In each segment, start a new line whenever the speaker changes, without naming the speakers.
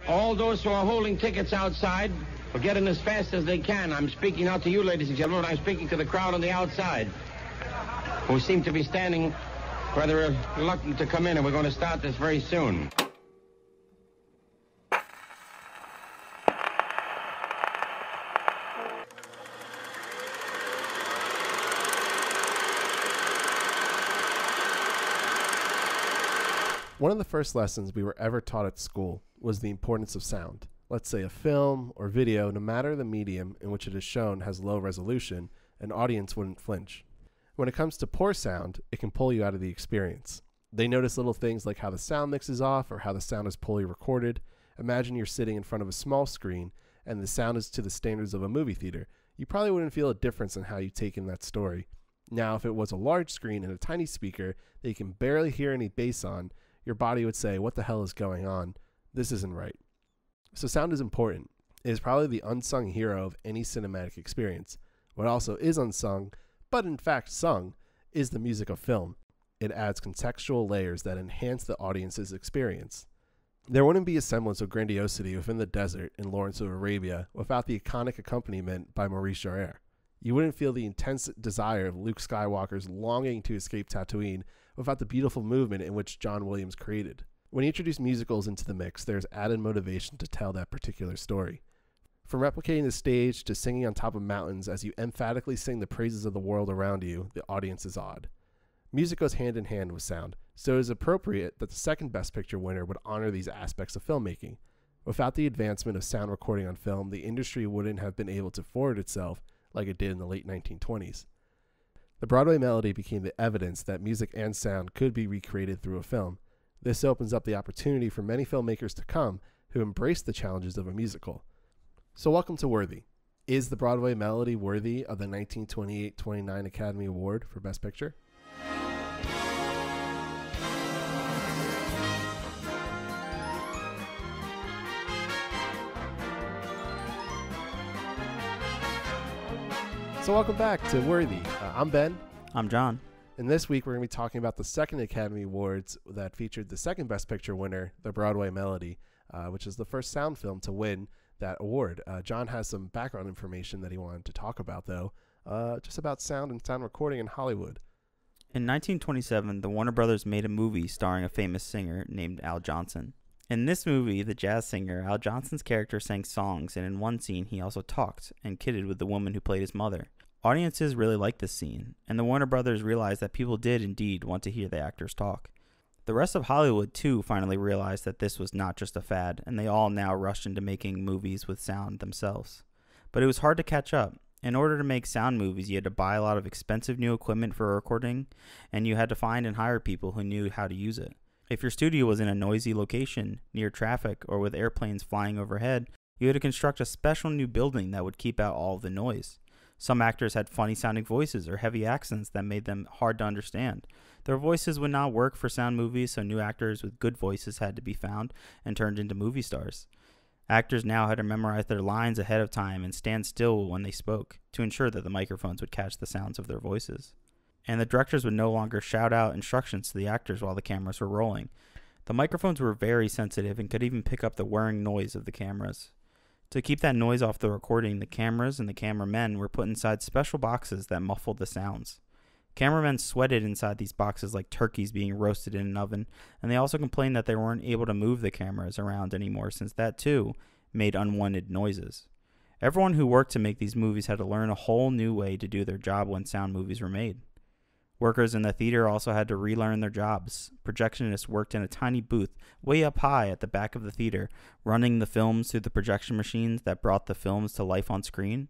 All those who are holding tickets outside will get in as fast as they can. I'm speaking out to you, ladies and gentlemen. I'm speaking to the crowd on the outside, who seem to be standing rather reluctant to come in, and we're going to start this very soon.
One of the first lessons we were ever taught at school was the importance of sound. Let's say a film or video, no matter the medium in which it is shown has low resolution, an audience wouldn't flinch. When it comes to poor sound, it can pull you out of the experience. They notice little things like how the sound mix is off or how the sound is poorly recorded. Imagine you're sitting in front of a small screen and the sound is to the standards of a movie theater. You probably wouldn't feel a difference in how you take in that story. Now, if it was a large screen and a tiny speaker that you can barely hear any bass on, your body would say, what the hell is going on? This isn't right. So sound is important. It is probably the unsung hero of any cinematic experience. What also is unsung, but in fact sung, is the music of film. It adds contextual layers that enhance the audience's experience. There wouldn't be a semblance of grandiosity within the desert in Lawrence of Arabia without the iconic accompaniment by Maurice Jarre. You wouldn't feel the intense desire of Luke Skywalker's longing to escape Tatooine without the beautiful movement in which John Williams created. When you introduce musicals into the mix, there's added motivation to tell that particular story. From replicating the stage to singing on top of mountains as you emphatically sing the praises of the world around you, the audience is awed. Music goes hand in hand with sound, so it is appropriate that the second Best Picture winner would honor these aspects of filmmaking. Without the advancement of sound recording on film, the industry wouldn't have been able to forward itself like it did in the late 1920s. The Broadway Melody became the evidence that music and sound could be recreated through a film. This opens up the opportunity for many filmmakers to come who embrace the challenges of a musical. So welcome to Worthy. Is the Broadway Melody worthy of the 1928-29 Academy Award for Best Picture? So welcome back to Worthy. I'm Ben.
I'm John.
And this week we're going to be talking about the second Academy Awards that featured the second Best Picture winner, the Broadway Melody, which is the first sound film to win that award. John has some background information that he wanted to talk about, though, just about sound and sound recording in Hollywood.
In 1927, the Warner Brothers made a movie starring a famous singer named Al Johnson. In this movie, the jazz singer Al Johnson's character sang songs, and in one scene he also talked and kidded with the woman who played his mother. Audiences really liked this scene, and the Warner Brothers realized that people did indeed want to hear the actors talk. The rest of Hollywood, too, finally realized that this was not just a fad, and they all now rushed into making movies with sound themselves. But it was hard to catch up. In order to make sound movies, you had to buy a lot of expensive new equipment for recording, and you had to find and hire people who knew how to use it. If your studio was in a noisy location, near traffic, or with airplanes flying overhead, you had to construct a special new building that would keep out all of the noise. Some actors had funny-sounding voices or heavy accents that made them hard to understand. Their voices would not work for sound movies, so new actors with good voices had to be found and turned into movie stars. Actors now had to memorize their lines ahead of time and stand still when they spoke to ensure that the microphones would catch the sounds of their voices. And the directors would no longer shout out instructions to the actors while the cameras were rolling. The microphones were very sensitive and could even pick up the whirring noise of the cameras. To keep that noise off the recording, the cameras and the cameramen were put inside special boxes that muffled the sounds. Cameramen sweated inside these boxes like turkeys being roasted in an oven, and they also complained that they weren't able to move the cameras around anymore since that, too, made unwanted noises. Everyone who worked to make these movies had to learn a whole new way to do their job when sound movies were made. Workers in the theater also had to relearn their jobs. Projectionists worked in a tiny booth way up high at the back of the theater, running the films through the projection machines that brought the films to life on screen.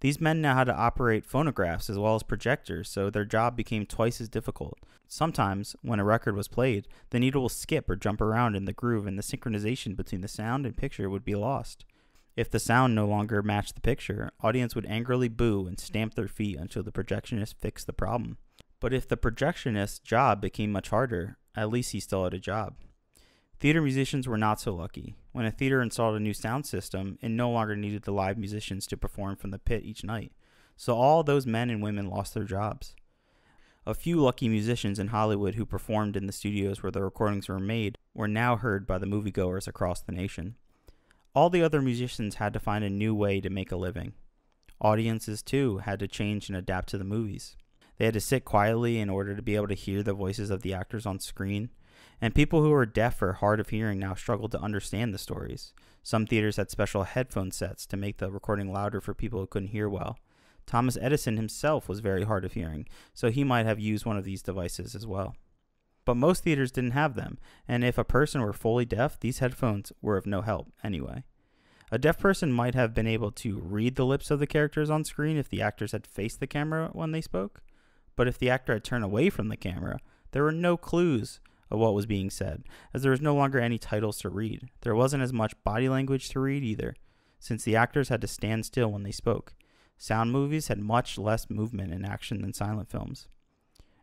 These men now had to operate phonographs as well as projectors, so their job became twice as difficult. Sometimes, when a record was played, the needle will skip or jump around in the groove, and the synchronization between the sound and picture would be lost. If the sound no longer matched the picture, audience would angrily boo and stamp their feet until the projectionist fixed the problem. But if the projectionist's job became much harder, at least he still had a job. Theater musicians were not so lucky. When a theater installed a new sound system, it no longer needed the live musicians to perform from the pit each night. So all those men and women lost their jobs. A few lucky musicians in Hollywood who performed in the studios where the recordings were made were now heard by the moviegoers across the nation. All the other musicians had to find a new way to make a living. Audiences, too, had to change and adapt to the movies. They had to sit quietly in order to be able to hear the voices of the actors on screen. And people who were deaf or hard of hearing now struggled to understand the stories. Some theaters had special headphone sets to make the recording louder for people who couldn't hear well. Thomas Edison himself was very hard of hearing, so he might have used one of these devices as well. But most theaters didn't have them, and if a person were fully deaf, these headphones were of no help anyway. A deaf person might have been able to read the lips of the characters on screen if the actors had faced the camera when they spoke, but if the actor had turned away from the camera, there were no clues of what was being said, as there was no longer any titles to read. There wasn't as much body language to read either, since the actors had to stand still when they spoke. Sound movies had much less movement and action than silent films.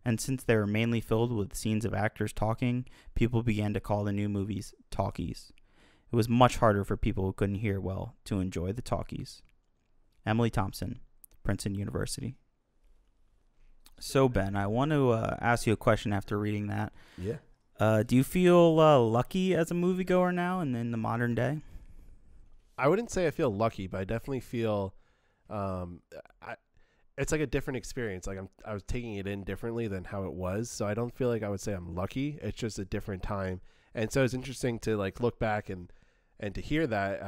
And since they were mainly filled with scenes of actors talking, people began to call the new movies talkies. It was much harder for people who couldn't hear well to enjoy the talkies. Emily Thompson, Princeton University. So, Ben, I want to ask you a question after reading that.
Yeah.
Do you feel lucky as a moviegoer now and in the modern day?
I wouldn't say I feel lucky, but I definitely feel it's like a different experience. Like I was taking it in differently than how it was. So I don't feel like I would say I'm lucky. It's just a different time. And so it's interesting to like look back and to hear that,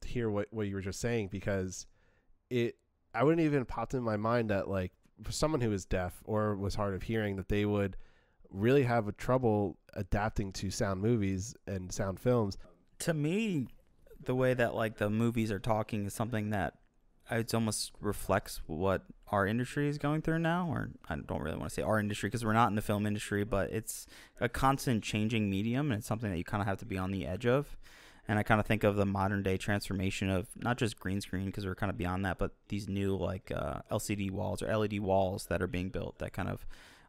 to hear what you were just saying, because I wouldn't even popped in my mind that like for someone who is deaf or was hard of hearing, that they would really have a trouble adapting to sound movies and sound films.
To me, the way that like the movies are talking is something that it almost reflects what our industry is going through now. Or I don't really want to say our industry because we're not in the film industry, but it's a constant changing medium, and it's something that you kind of have to be on the edge of. And I kind of think of the modern day transformation of not just green screen, because we're kind of beyond that, but these new like LCD walls or LED walls that are being built that kind of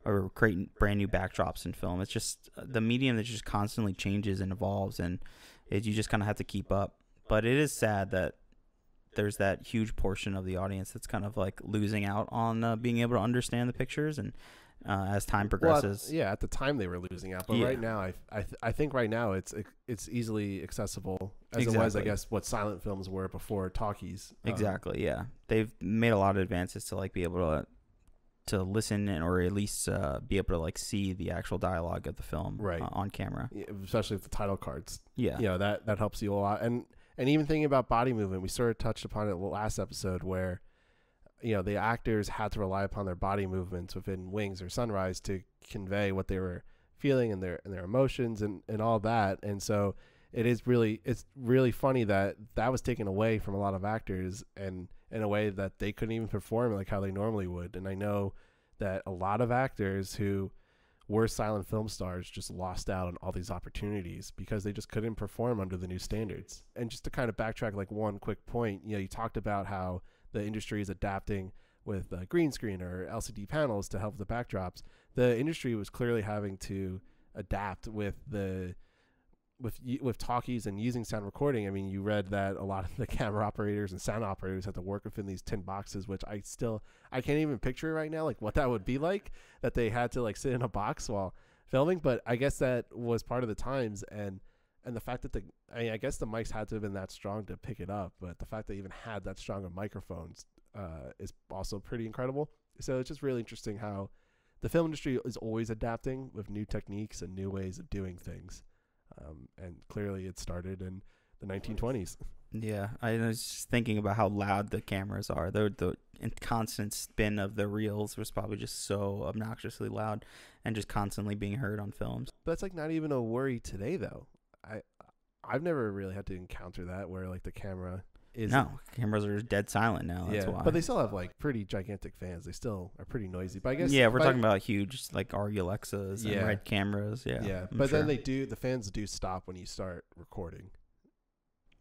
are creating brand new backdrops in film. It's just the medium that just constantly changes and evolves, and you just kind of have to keep up. But it is sad that there's that huge portion of the audience that's kind of like losing out on being able to understand the pictures, and as time progresses.
Well, yeah, at the time they were losing out, but
Yeah.
right now, I think right now it's easily accessible as it was, I guess, what silent films were before talkies.
Exactly, yeah. They've made a lot of advances to like be able to listen or at least be able to like see the actual dialogue of the film
Right.
On camera.
Yeah, especially with the title cards.
Yeah.
You know, that helps you a lot. And even thinking about body movement, we sort of touched upon it last episode where, you know, the actors had to rely upon their body movements within Wings or Sunrise to convey what they were feeling and their emotions and all that. And so it's really funny that was taken away from a lot of actors, and in a way that they couldn't even perform like how they normally would. And I know that a lot of actors who were silent film stars just lost out on all these opportunities because they just couldn't perform under the new standards. And just to kind of backtrack like one quick point, you know, you talked about how the industry is adapting with green screen or LCD panels to help the backdrops. The industry was clearly having to adapt with talkies and using sound recording. I mean, you read that a lot of the camera operators and sound operators had to work within these tin boxes, which I can't even picture right now, like what that would be like, that they had to like sit in a box while filming. But I guess that was part of the times, and the fact that I guess the mics had to have been that strong to pick it up, but the fact that they even had that strong of microphones is also pretty incredible. So it's just really interesting how the film industry is always adapting with new techniques and new ways of doing things. And clearly it started in the 1920s.
Yeah, I was just thinking about how loud the cameras are. The constant spin of the reels was probably just so obnoxiously loud and just constantly being heard on films.
But that's like not even a worry today, though. I've never really had to encounter that where like the camera is...
No, cameras are dead silent now. That's why.
But they still have like pretty gigantic fans. They still are pretty noisy. But I guess
we're talking about huge like RE Alexas and red cameras. Yeah.
But then the fans do stop when you start recording.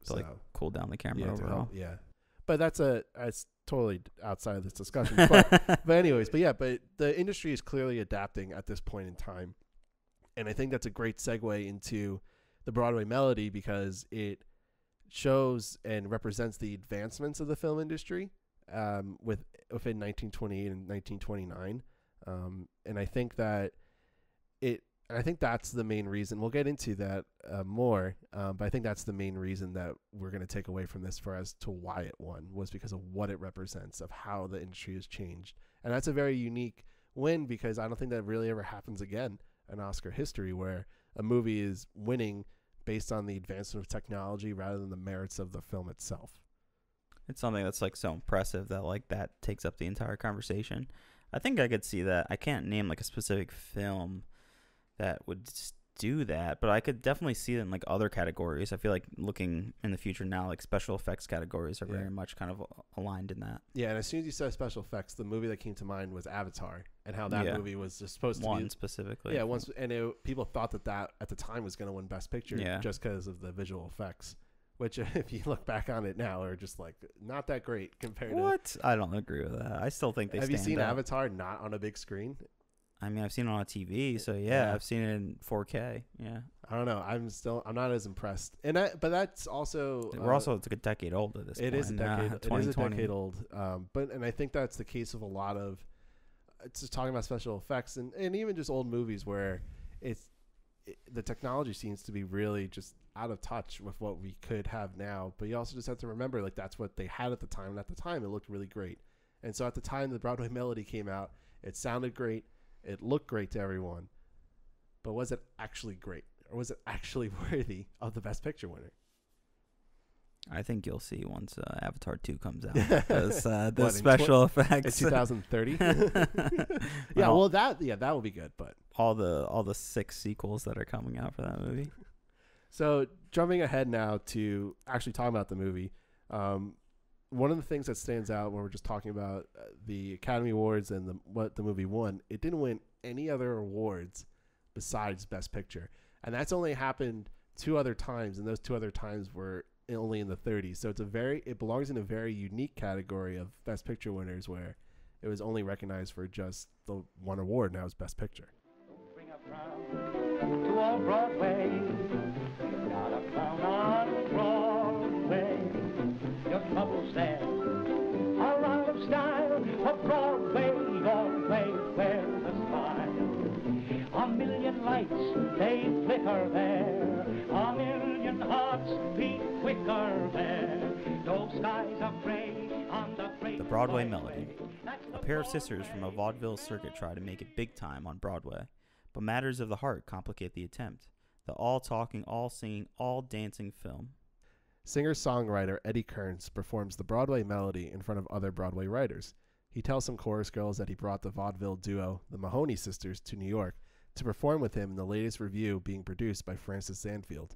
To like cool down the camera overall.
Yeah. But that's totally outside of this discussion. But anyways, but the industry is clearly adapting at this point in time. And I think that's a great segue into the Broadway Melody, because it shows and represents the advancements of the film industry within 1928 and 1929. And I think that And I think that's the main reason. We'll get into that more, but I think that's the main reason that we're going to take away from this for as to why it won, was because of what it represents, of how the industry has changed. And that's a very unique win, because I don't think that really ever happens again in Oscar history, where a movie is winning based on the advancement of technology rather than the merits of the film itself.
It's something that's like so impressive that like that takes up the entire conversation. I think I could see that. I can't name like a specific film that would do that, but I could definitely see it in like other categories. I feel like looking in the future now, like special effects categories are very much kind of aligned in that.
Yeah, and as soon as you said special effects, the movie that came to mind was Avatar, and how that movie was just supposed to be
one specifically.
Yeah, people thought that at the time was going to win Best Picture just because of the visual effects, which if you look back on it now are just like not that great compared to.
I don't agree with that. I still think they. Have you
seen Avatar not on a big screen?
I mean, I've seen it on TV, so I've seen it in 4K. Yeah,
I don't know. I'm not as impressed, but that's also
we're also it's like a decade old at this point.
It is a decade old. And I think that's the case of a lot of. It's just talking about special effects and even just old movies where the technology seems to be really just out of touch with what we could have now. But you also just have to remember, like, that's what they had at the time, and at the time it looked really great. And so at the time the Broadway Melody came out, it sounded great. It looked great to everyone, but was it actually great, or was it actually worthy of the Best Picture winner?
I think you'll see once Avatar 2 comes out. Because the special effects
in 2030. That will be good. But
all the 6 sequels that are coming out for that movie.
So jumping ahead now to actually talking about the movie. One of the things that stands out when we're just talking about the Academy Awards and what the movie won, it didn't win any other awards besides Best Picture. And that's only happened 2 other times, and those 2 other times were only in the 30s. So it belongs in a very unique category of Best Picture winners, where it was only recognized for just the one award. Now it's Best Picture.
Bring a crown to all Broadway. Not a clown on Broadway. Your troubles there are out of style. Of Broadway, always wears a smile. A million lights, they flicker there. A million hearts beat quicker there. Those skies are gray on the great
The Broadway Melody. A pair of sisters from a vaudeville circuit try to make it big time on Broadway, but matters of the heart complicate the attempt. The all-talking, all-singing, all-dancing film.
Singer-songwriter Eddie Kearns performs the Broadway Melody in front of other Broadway writers. He tells some chorus girls that he brought the vaudeville duo, the Mahoney Sisters, to New York to perform with him in the latest revue being produced by Frances Zanfield.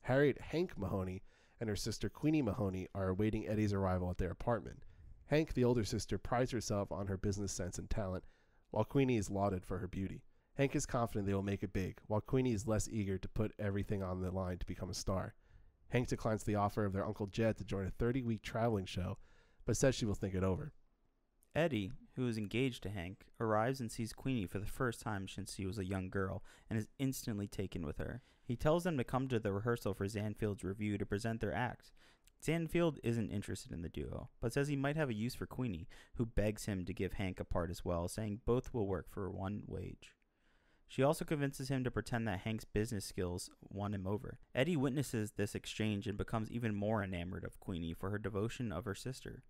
Harriet Hank Mahoney and her sister Queenie Mahoney are awaiting Eddie's arrival at their apartment. Hank, the older sister, prides herself on her business sense and talent, while Queenie is lauded for her beauty. Hank is confident they will make it big, while Queenie is less eager to put everything on the line to become a star. Hank declines the offer of their Uncle Jed to join a 30-week traveling show, but says she will think it over.
Eddie, who is engaged to Hank, arrives and sees Queenie for the first time since she was a young girl and is instantly taken with her. He tells them to come to the rehearsal for Zanfield's revue to present their act. Zanfield isn't interested in the duo, but says he might have a use for Queenie, who begs him to give Hank a part as well, saying both will work for one wage. She also convinces him to pretend that Hank's business skills won him over. Eddie witnesses this exchange and becomes even more enamored of Queenie for her devotion of her sister.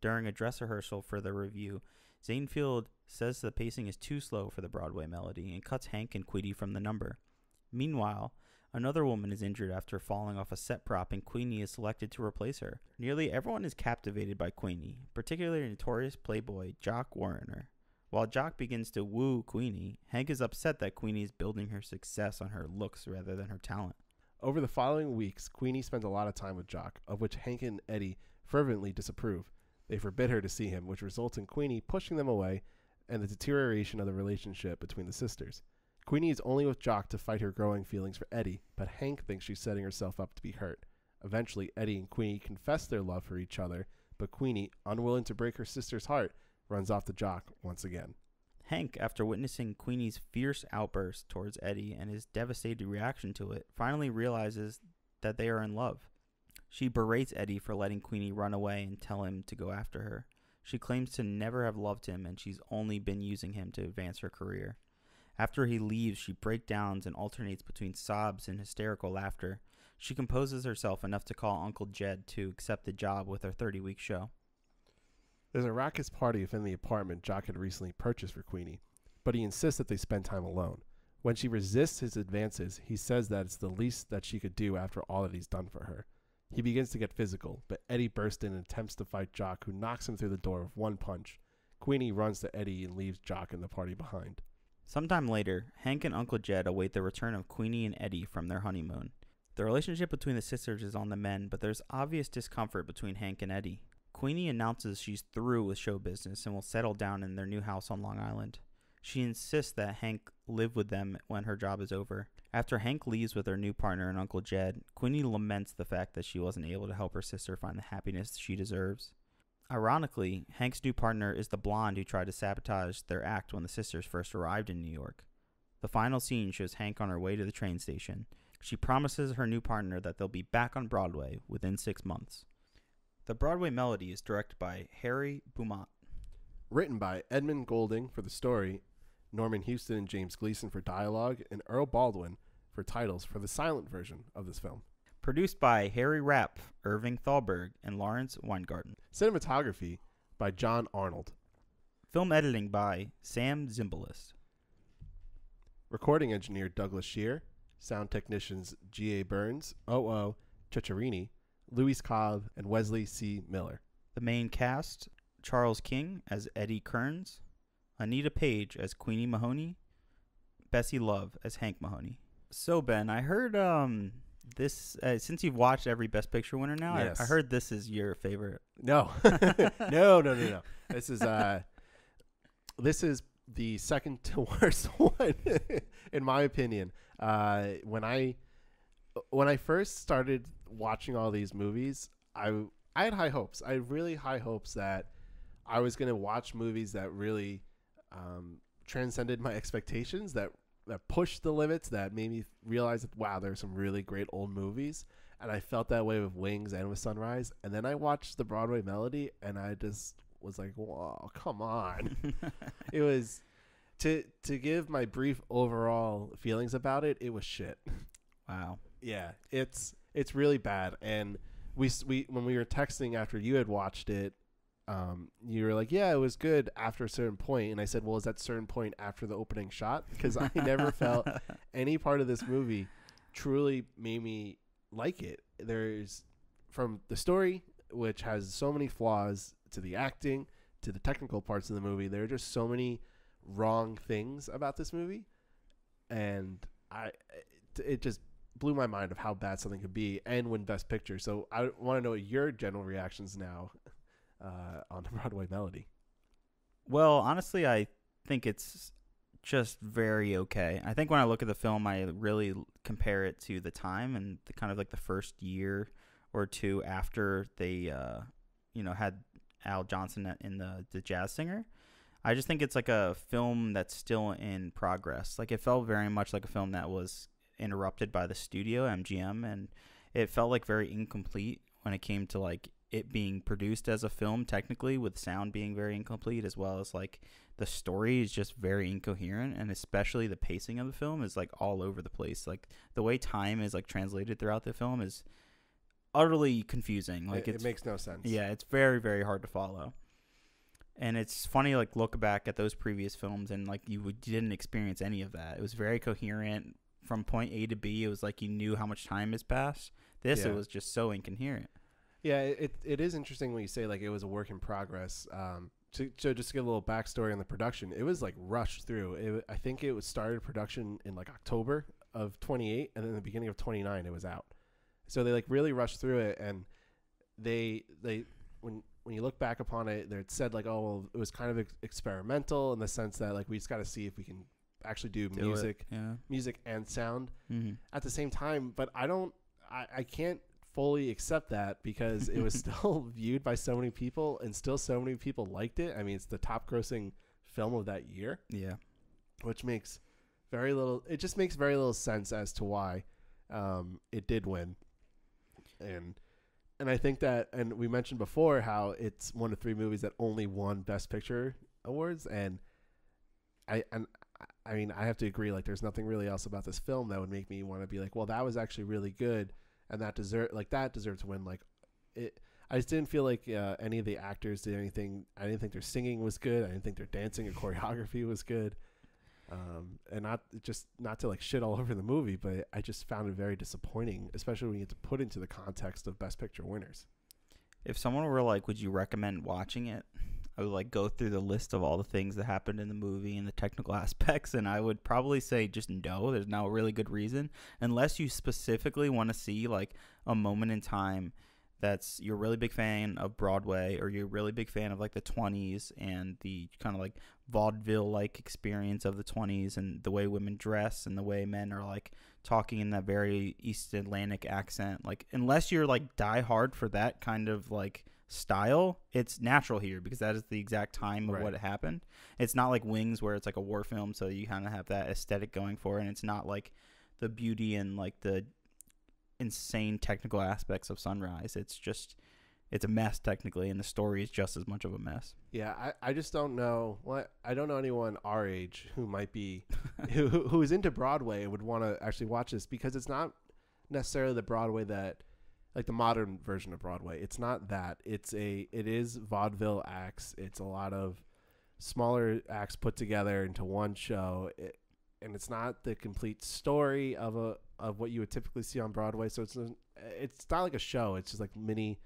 During a dress rehearsal for the revue, Zanfield says the pacing is too slow for the Broadway Melody and cuts Hank and Queenie from the number. Meanwhile, another woman is injured after falling off a set prop, and Queenie is selected to replace her. Nearly everyone is captivated by Queenie, particularly notorious playboy Jock Warriner. While Jock begins to woo Queenie, Hank is upset that Queenie is building her success on her looks rather than her talent.
Over the following weeks, Queenie spends a lot of time with Jock, of which Hank and Eddie fervently disapprove. They forbid her to see him, which results in Queenie pushing them away and the deterioration of the relationship between the sisters. Queenie is only with Jock to fight her growing feelings for Eddie, but Hank thinks she's setting herself up to be hurt. Eventually, Eddie and Queenie confess their love for each other, but Queenie, unwilling to break her sister's heart, runs off to Jock once again.
Hank, after witnessing Queenie's fierce outburst towards Eddie and his devastated reaction to it, finally realizes that they are in love. She berates Eddie for letting Queenie run away and tell him to go after her. She claims to never have loved him, and she's only been using him to advance her career. After he leaves, she breakdowns and alternates between sobs and hysterical laughter. She composes herself enough to call Uncle Jed to accept the job with her 30-week show.
There's a raucous party within the apartment Jock had recently purchased for Queenie, but he insists that they spend time alone. When she resists his advances, he says that it's the least that she could do after all that he's done for her. He begins to get physical, but Eddie bursts in and attempts to fight Jock, who knocks him through the door with one punch. Queenie runs to Eddie and leaves Jock and the party behind.
Sometime later, Hank and Uncle Jed await the return of Queenie and Eddie from their honeymoon. The relationship between the sisters is on the mend, but there's obvious discomfort between Hank and Eddie. Queenie announces she's through with show business and will settle down in their new house on Long Island. She insists that Hank live with them when her job is over. After Hank leaves with her new partner and Uncle Jed, Queenie laments the fact that she wasn't able to help her sister find the happiness she deserves. Ironically, Hank's new partner is the blonde who tried to sabotage their act when the sisters first arrived in New York. The final scene shows Hank on her way to the train station. She promises her new partner that they'll be back on Broadway within 6 months. The Broadway Melody is directed by Harry Beaumont.
Written by Edmund Golding for the story, Norman Houston and James Gleason for dialogue, and Earl Baldwin for titles for the silent version of this film.
Produced by Harry Rapp, Irving Thalberg, and Lawrence Weingarten.
Cinematography by John Arnold.
Film editing by Sam Zimbalist.
Recording engineer Douglas Shear. Sound technicians G.A. Burns, O.O. Cicciarini, Luis Cobb, and Wesley C. Miller.
The main cast, Charles King as Eddie Kearns, Anita Page as Queenie Mahoney, Bessie Love as Hank Mahoney. So, Ben, I heard this, since you've watched every Best Picture winner now,
yes.
I heard this is your favorite.
No. No. This is the second to worst one, in my opinion. When I first started watching all these movies, I had high hopes. I had really high hopes that I was going to watch movies that really transcended my expectations, that pushed the limits, that made me realize that, wow, there are some really great old movies. And I felt that way with Wings and with Sunrise. And then I watched the Broadway Melody, and I just was like, whoa, come on. It was, to give my brief overall feelings about it, it was shit.
Wow.
Yeah, it's really bad. And we when we were texting after you had watched it, you were like, yeah, it was good after a certain point. And I said, well, is that certain point after the opening shot? Because I never felt any part of this movie truly made me like it. There's, from the story, which has so many flaws, to the acting, to the technical parts of the movie, there are just so many wrong things about this movie. And it just blew my mind of how bad something could be and win Best Picture. So I want to know your general reactions now on the Broadway Melody.
Well, honestly, I think it's just very okay. I think when I look at the film, I really compare it to the time and the kind of like the first year or two after they, had Al Johnson in the Jazz Singer. I just think it's like a film that's still in progress. Like, it felt very much like a film that was interrupted by the studio, MGM, and it felt like very incomplete when it came to like it being produced as a film, technically, with sound being very incomplete, as well as like the story is just very incoherent, and especially the pacing of the film is like all over the place. Like, the way time is like translated throughout the film is utterly confusing. Like,
it makes no sense.
Yeah, it's very, very hard to follow. And it's funny, like, look back at those previous films and like you didn't experience any of that. It was very coherent from point A to B. It was like you knew how much time has passed. It was just so incoherent.
Yeah, it is interesting when you say like it was a work in progress. To just give a little backstory on the production, it was like rushed through. I think it was started production in like October of 28, and then the beginning of 29 it was out. So they like really rushed through it, and they when you look back upon it, they said like, oh, well, it was kind of experimental in the sense that like we just got to see if we can actually do music and sound at the same time. But I can't fully accept that because it was still viewed by so many people, and still so many people liked it. I mean, it's the top grossing film of that year.
Yeah.
Which makes very little, it just makes very little sense as to why it did win. And I think that, and we mentioned before how it's one of 3 movies that only won Best Picture awards, and I mean, I have to agree. Like, there's nothing really else about this film that would make me want to be like, well, that was actually really good, and that deserved to win. Like, I just didn't feel like any of the actors did anything. I didn't think their singing was good. I didn't think their dancing or choreography was good. And not to like shit all over the movie, but I just found it very disappointing, especially when you get to put into the context of Best Picture winners.
If someone were like, would you recommend watching it? I would like go through the list of all the things that happened in the movie and the technical aspects, and I would probably say just no. There's no really good reason, unless you specifically want to see like a moment in time that's you're a really big fan of Broadway, or you're a really big fan of like the 20s and the kind of like vaudeville like experience of the 20s and the way women dress and the way men are like talking in that very East Atlantic accent. Like, unless you're like die hard for that kind of like style, it's natural here because that is the exact time of what happened. It's not like Wings where it's like a war film, so you kind of have that aesthetic going for it, and it's not like the beauty and like the insane technical aspects of Sunrise. It's a mess technically, and the story is just as much of a mess.
Yeah, I just don't know. Well, I don't know anyone our age who might be who is into Broadway and would want to actually watch this, because it's not necessarily the Broadway that, like the modern version of Broadway. It's not that. It is vaudeville acts. It's a lot of smaller acts put together into one show. And it's not the complete story of what you would typically see on Broadway. So it's not like a show. It's just like mini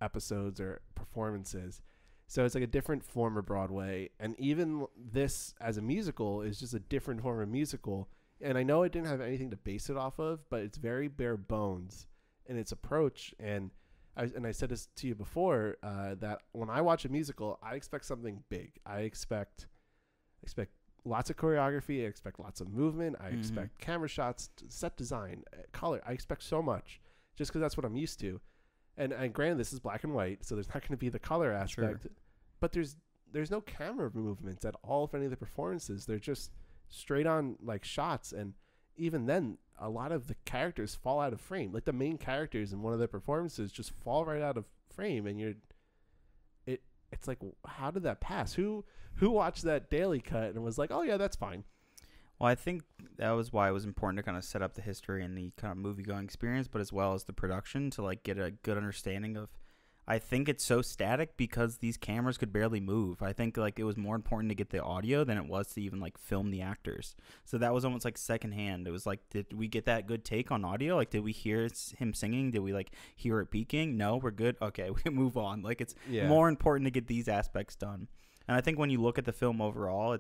episodes or performances. So it's like a different form of Broadway. And even this as a musical is just a different form of musical. And I know it didn't have anything to base it off of, but it's very bare bones in its approach. And I said this to you before, that when I watch a musical, I expect something big. I expect lots of choreography. I expect lots of movement. I expect camera shots, set design, color. I expect so much just because that's what I'm used to. And granted, this is black and white, so there's not going to be the color aspect. Sure. But there's no camera movements at all for any of the performances. They're just straight on like shots. And even then, a lot of the characters fall out of frame. Like the main characters in one of their performances just fall right out of frame. And it's like, how did that pass? Who watched that daily cut and was like, oh yeah, that's fine?
Well, I think that was why it was important to kind of set up the history and the kind of movie-going experience, but as well as the production, to like get a good understanding of. I think it's so static because these cameras could barely move. I think like it was more important to get the audio than it was to even like film the actors. So that was almost like secondhand. It was like, did we get that good take on audio? Like, did we hear him singing? Did we like hear it peaking? No, we're good. Okay, we can move on. Like, it's more important to get these aspects done. And I think when you look at the film overall,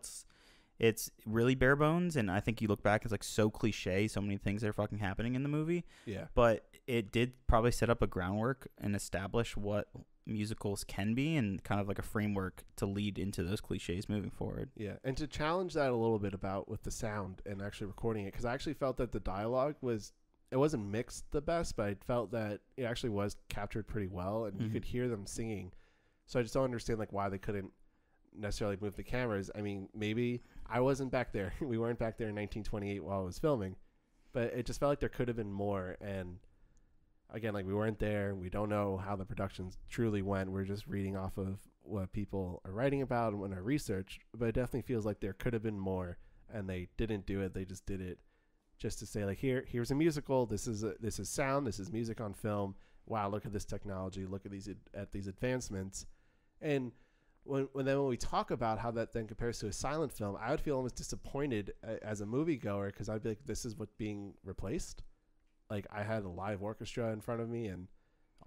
it's really bare bones, and I think you look back, it's like so cliche, so many things that are fucking happening in the movie. Yeah. But it did probably set up a groundwork and establish what musicals can be, and kind of like a framework to lead into those cliches moving forward. Yeah, and to challenge that a little bit about with the sound and actually recording it, because I actually felt that the dialogue it wasn't mixed the best, but I felt that it actually was captured pretty well, and you could hear them singing. So I just don't understand like why they couldn't necessarily move the cameras. I mean, maybe I wasn't back there. We weren't back there in 1928 while I was filming, but it just felt like there could have been more. And again, like we weren't there. We don't know how the productions truly went. We're just reading off of what people are writing about and when I researched, but it definitely feels like there could have been more, and they didn't do it. They just did it just to say like, here's a musical. This is sound. This is music on film. Wow. Look at this technology. Look at these advancements. And when we talk about how that then compares to a silent film, I would feel almost disappointed as a moviegoer, because I'd be like, this is what's being replaced. Like, I had a live orchestra in front of me and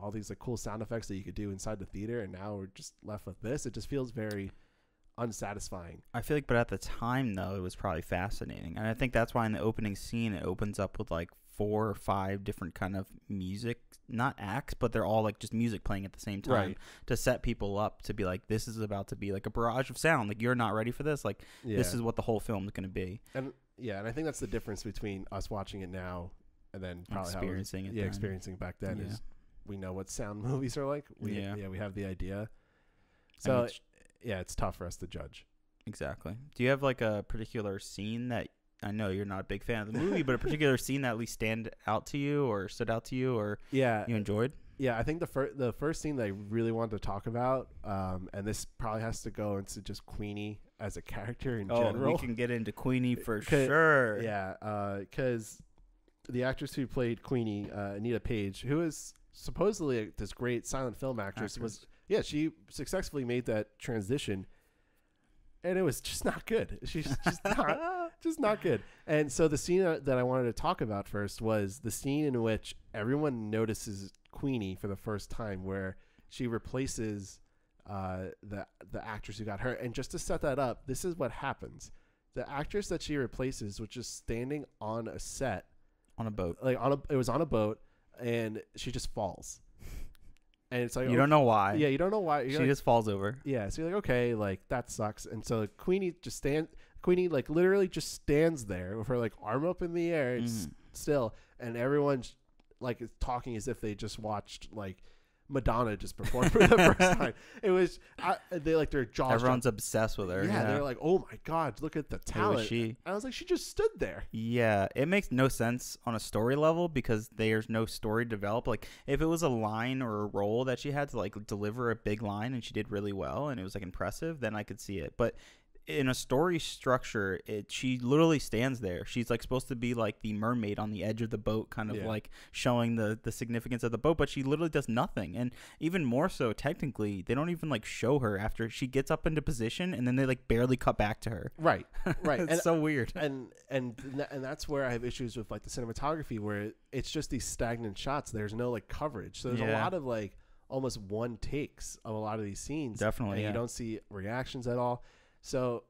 all these like cool sound effects that you could do inside the theater, and now we're just left with this. It just feels very unsatisfying. I feel like, but at the time though, it was probably fascinating, and I think that's why in the opening scene it opens up with like 4 or 5 different kind of music, not acts, but they're all like just music playing at the same time, to set people up to be like, this is about to be like a barrage of sound. Like, you're not ready for this. Like, this is what the whole film is going to be. And I think that's the difference between us watching it now and then probably experiencing it. Experiencing back then is we know what sound movies are like. We have the idea. So it's tough for us to judge. Exactly. Do you have like a particular scene that, I know you're not a big fan of the movie, but a particular scene that at least stood out to you or you enjoyed?
Yeah, I think the first scene that I really wanted to talk about, and this probably has to go into just Queenie as a character in general.
We can get into Queenie for sure.
Yeah, because the actress who played Queenie, Anita Page, who is supposedly this great silent film actress, she successfully made that transition, and it was just not good. She's just not good. And so the scene that I wanted to talk about first was the scene in which everyone notices Queenie for the first time, where she replaces the actress who got hurt. And just to set that up, this is what happens. The actress that she replaces was just standing on a set.
On a boat.
It was on a boat, and she just falls. And it's like,
you don't know why.
Yeah, you don't know why.
She just falls over.
Yeah, so you're like, okay, like that sucks. And so Queenie like literally just stands there with her like arm up in the air, still, and everyone's like talking as if they just watched like Madonna just perform for the first time. It was their jaws.
Everyone's obsessed with her.
Yeah, they're like, oh my god, look at the talent.
Was she?
And I was like, she just stood there.
Yeah, it makes no sense on a story level because there's no story developed. Like if it was a line or a role that she had to like deliver a big line and she did really well and it was like impressive, then I could see it. But in a story structure, she literally stands there. She's like supposed to be like the mermaid on the edge of the boat, kind of like showing the significance of the boat, but she literally does nothing. And even more so, technically, they don't even like show her after she gets up into position, and then they like barely cut back to her.
Right.
It's so weird.
And that's where I have issues with like the cinematography, where it's just these stagnant shots. There's no like coverage, so there's a lot of like almost one takes of a lot of these scenes.
Definitely,
and you don't see reactions at all. So,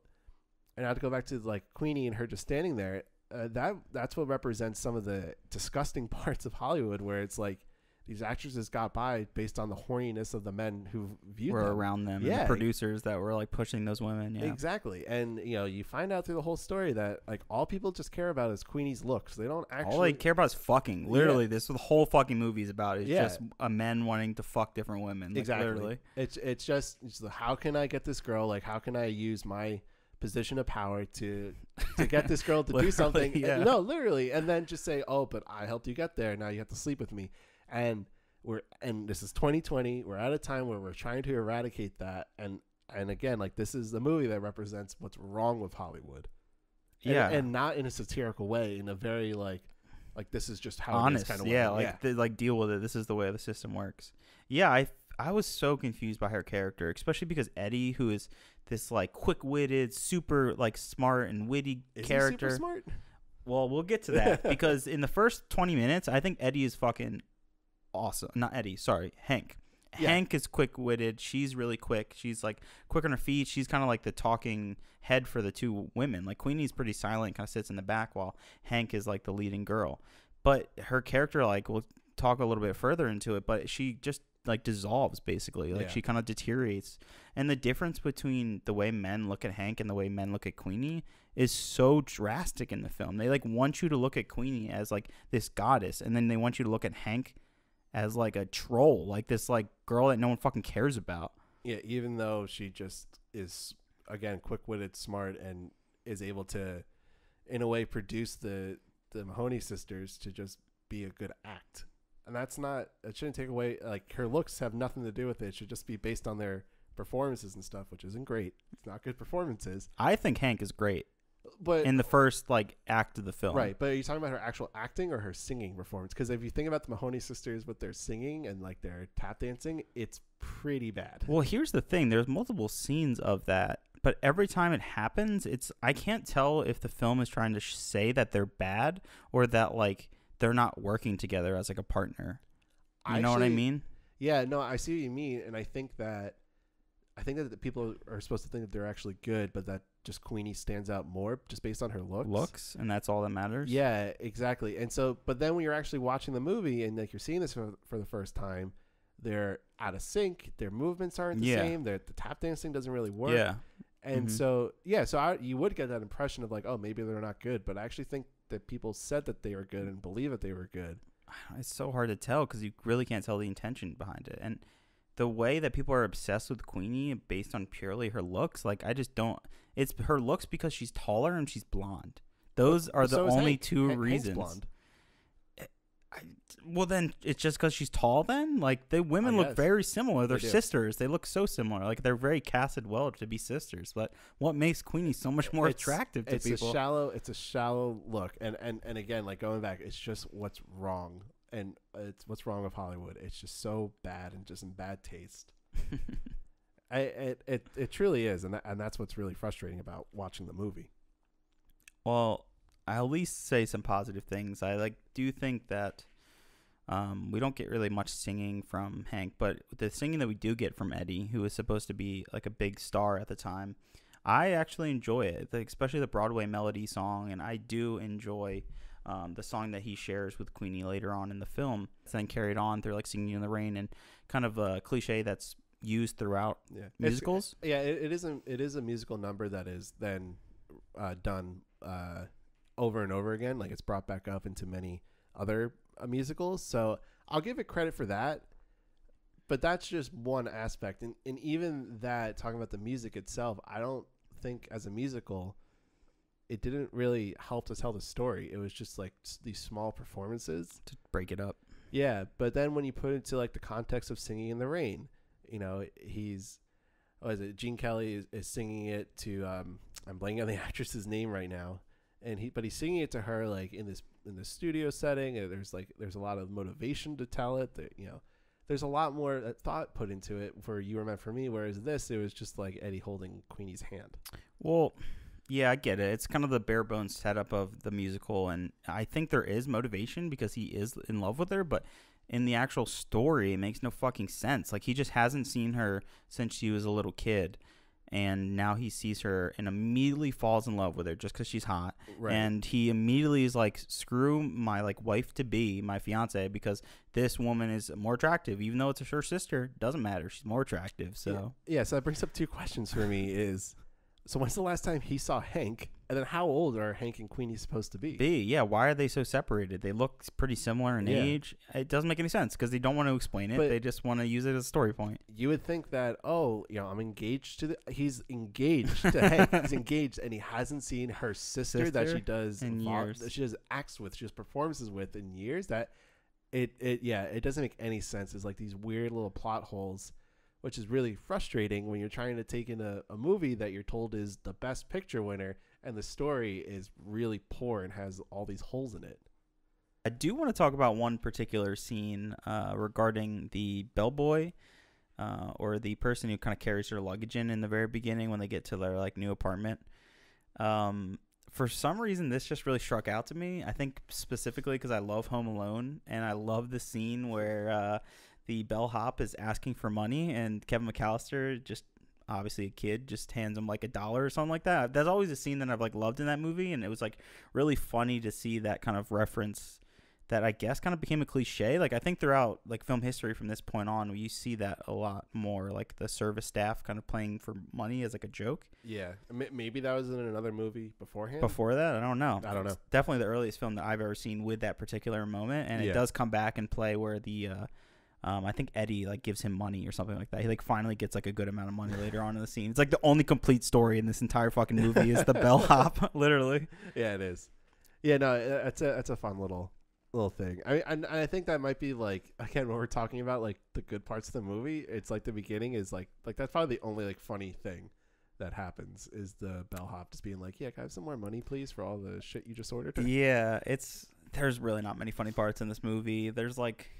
and I have to go back to like Queenie and her just standing there. That's what represents some of the disgusting parts of Hollywood, where it's like these actresses got by based on the horniness of the men who were
around them, and the producers that were like pushing those women. Yeah,
exactly. And you find out through the whole story that like all people just care about is Queenie's looks. They don't actually.
All they care about is fucking. Literally, this the whole fucking movie is about. It's just a men wanting to fuck different women. Like,
exactly.
Literally.
It's just how can I get this girl? Like how can I use my position of power to get this girl to do something?
Yeah.
No, literally, and then just say, oh, but I helped you get there. Now you have to sleep with me. And this is 2020. We're at a time where we're trying to eradicate that. And again, like this is the movie that represents what's wrong with Hollywood. And not in a satirical way, in a very like this is just how
honest,
it is kind of
way. They like deal with it. This is the way the system works. Yeah, I was so confused by her character, especially because Eddie, who is this like quick-witted, super like smart and witty character.
Is he super smart?
Well, we'll get to that because in the first 20 minutes, I think Eddie is fucking awesome. Not Eddie, sorry, Hank. Yeah. Hank is quick-witted. She's really quick. She's like quick on her feet. She's kind of like the talking head for the two women. Like Queenie's pretty silent, kind of sits in the back, while Hank is like the leading girl. But her character, like we'll talk a little bit further into it, but she just like dissolves basically. Like she kind of deteriorates. And the difference between the way men look at Hank and the way men look at Queenie is so drastic in the film. They like want you to look at Queenie as like this goddess, and then they want you to look at Hank as like a troll, like this like girl that no one fucking cares about.
Yeah, even though she just is again quick-witted, smart, and is able to in a way produce the Mahoney sisters to just be a good act. And that's not, it shouldn't take away, like her looks have nothing to do with it. It should just be based on their performances and stuff, which isn't great. It's not good performances.
I think Hank is great.
But
in the first like act of the film,
right? But are you talking about her actual acting or her singing performance? Because if you think about the Mahoney sisters with their singing and like their tap dancing, it's pretty bad.
Well, here's the thing: there's multiple scenes of that, but every time it happens, I can't tell if the film is trying to say that they're bad or that like they're not working together as like a partner. You know what I mean?
Yeah, no, I see what you mean, and I think that the people are supposed to think that they're actually good, but that just Queenie stands out more just based on her looks,
and that's all that matters.
Yeah, exactly. And so, but then when you're actually watching the movie and like you're seeing this for the first time, they're out of sync. Their movements aren't the same. The tap dancing doesn't really work.
Yeah.
And you would get that impression of like, oh, maybe they're not good. But I actually think that people said that they were good and believe that they were good.
It's so hard to tell because you really can't tell the intention behind it. And the way that people are obsessed with Queenie based on purely her looks, like I just don't. It's her looks because she's taller and she's blonde. Those are the only two reasons. Hank's blonde. Well, then it's just because she's tall. Then, like, the women look very similar. They're sisters. They look so similar. Like, they're very casted well to be sisters. But what makes Queenie so much more attractive to people?
It's a shallow look, and again, like going back, it's just what's wrong, and it's what's wrong with Hollywood. It's just so bad and just in bad taste. It truly is, and that's what's really frustrating about watching the movie.
Well, I at least say some positive things. I do think that we don't get really much singing from Hank, but the singing that we do get from Eddie, who was supposed to be like a big star at the time, I actually enjoy it, especially the Broadway Melody song, and I do enjoy the song that he shares with Queenie later on in the film. It's then carried on through like Singing in the Rain, and kind of a cliche that's used throughout musicals.
It is a musical number that is then done over and over again. Like, it's brought back up into many other musicals, so I'll give it credit for that, but that's just one aspect, and even that, talking about the music itself, I don't think as a musical it didn't really help to tell the story. It was just like these small performances
to break it up.
Yeah, but then when you put it into like the context of Singing in the Rain, Gene Kelly is singing it to I'm blanking on the actress's name right now, and he's singing it to her like in the studio setting, and there's a lot of motivation to tell it. That, there's a lot more thought put into it for You Were Meant for Me, whereas it was just like Eddie holding Queenie's hand.
Well, yeah, I get it. It's kind of the bare bones setup of the musical, and I think there is motivation because he is in love with her, but in the actual story, it makes no fucking sense. Like, he just hasn't seen her since she was a little kid, and now he sees her and immediately falls in love with her just because she's hot. Right. And he immediately is like, screw my like wife-to-be, my fiance, because this woman is more attractive. Even though it's her sister, doesn't matter. She's more attractive. So
yeah, so that brings up two questions for me is, so when's the last time he saw Hank? And then how old are Hank and Queenie supposed to be?
Yeah, why are they so separated? They look pretty similar in age. It doesn't make any sense because they don't want to explain it. But they just want to use it as a story point.
You would think that, I'm engaged to he's engaged to Hank. He's engaged, and he hasn't seen her sister that she does
in years.
That she does acts with, she does performances with in years. That it doesn't make any sense. It's like these weird little plot holes, which is really frustrating when you're trying to take in a movie that you're told is the best picture winner, and the story is really poor and has all these holes in it.
I do want to talk about one particular scene regarding the bellboy or the person who kind of carries their luggage in the very beginning when they get to their like new apartment. For some reason, this just really struck out to me. I think specifically because I love Home Alone, and I love the scene where the bellhop is asking for money, and Kevin McAllister, just obviously a kid, just hands him like $1 or something like that. That's always a scene that I've like loved in that movie, and it was like really funny to see that kind of reference that I guess kind of became a cliche. Like, I think throughout like film history from this point on, you see that a lot more, like the service staff kind of playing for money as like a joke.
Yeah, maybe that was in another movie beforehand.
Before that, I don't know.
It's
definitely the earliest film that I've ever seen with that particular moment, and it does come back and play where the I think Eddie like gives him money or something like that. He like finally gets like a good amount of money later on in the scene. It's like the only complete story in this entire fucking movie is the bellhop, literally.
Yeah, it is. Yeah, no, that's a fun little thing. I think that might be like, again, when we're talking about like the good parts of the movie, it's like the beginning is like that's probably the only like funny thing that happens is the bellhop just being like, yeah, can I have some more money please for all the shit you just ordered?
Yeah, there's really not many funny parts in this movie. There's like,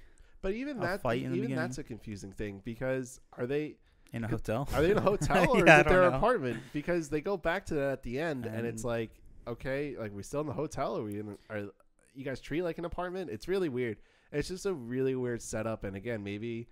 but even that's a confusing thing, because are they
in a hotel?
Are they in a hotel or is it their apartment? Because they go back to that at the end, and it's like, okay, like, we still in the hotel? Are you guys treat it like an apartment? It's really weird. It's just a really weird setup, and again, maybe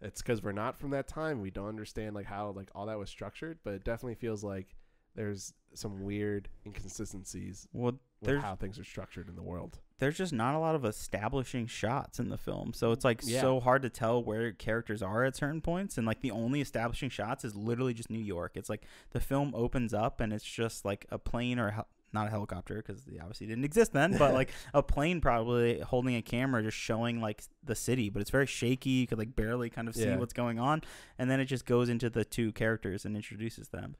it's because we're not from that time. We don't understand like how like all that was structured, but it definitely feels like there's some weird inconsistencies with how things are structured in the world.
There's just not a lot of establishing shots in the film, so it's like so hard to tell where characters are at certain points, and like the only establishing shots is literally just New York. It's like the film opens up and it's just like a plane or not a helicopter, because they obviously didn't exist then, but like a plane probably holding a camera just showing like the city, but it's very shaky. You could like barely kind of see what's going on, and then it just goes into the two characters and introduces them.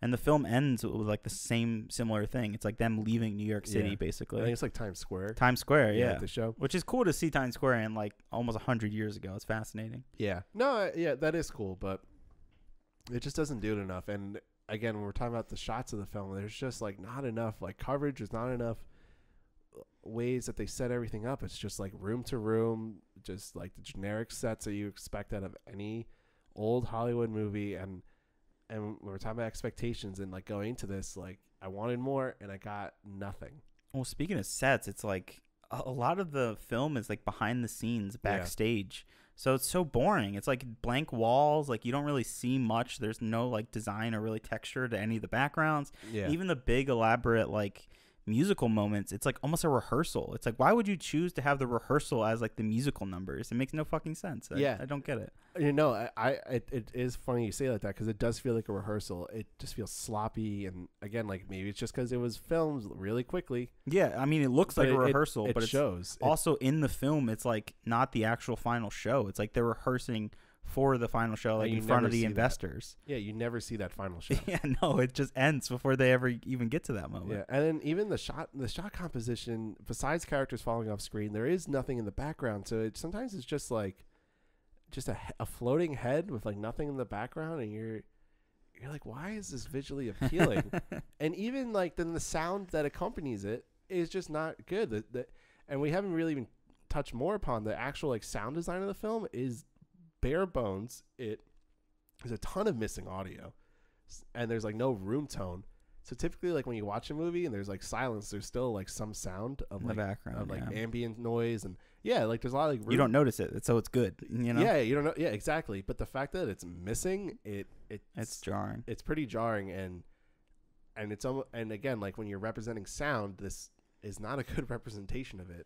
And the film ends with like the same similar thing. It's like them leaving New York City, basically.
I think it's like Times Square.
Times Square, yeah.
The show.
Which is cool to see Times Square in like almost 100 years ago. It's fascinating.
Yeah. No, yeah, that is cool, but it just doesn't do it enough. And again, when we're talking about the shots of the film, there's just like not enough like coverage. There's not enough ways that they set everything up. It's just like room to room, just like the generic sets that you expect out of any old Hollywood movie. And when we're talking about expectations and like going into this, like I wanted more and I got nothing.
Well, speaking of sets, it's like a lot of the film is like behind the scenes, backstage. So it's so boring. It's like blank walls. Like you don't really see much. There's no like design or really texture to any of the backgrounds.
Yeah.
Even the big elaborate like musical moments, it's like almost a rehearsal. It's like, why would you choose to have the rehearsal as like the musical numbers? It makes no fucking sense. I don't get it.
You know, it is funny you say it like that because it does feel like a rehearsal. It just feels sloppy, and again, like maybe it's just because it was filmed really quickly.
Yeah, I mean, it looks like a rehearsal, but it
shows.
Also in the film, it's like not the actual final show. It's like they're rehearsing for the final show, like in front of the investors.
Yeah, you never see that final show.
Yeah, no, it just ends before they ever even get to that moment.
Yeah, and then even the shot composition, besides characters falling off screen, there is nothing in the background. So sometimes it's just like a floating head with like nothing in the background, and you're like, why is this visually appealing? And even like then the sound that accompanies it is just not good. And we haven't really even touched more upon the actual like sound design of the film is bare bones. There's a ton of missing audio, and there's like no room tone. So typically, like when you watch a movie and there's like silence, there's still like some sound of like
the background,
of like ambient noise, and like there's a lot of like room.
You don't notice it, so it's good. You know?
Yeah, you don't know. Yeah, exactly. But the fact that it's missing, it's
jarring.
It's pretty jarring, and it's almost, and again, like when you're representing sound, this is not a good representation of it.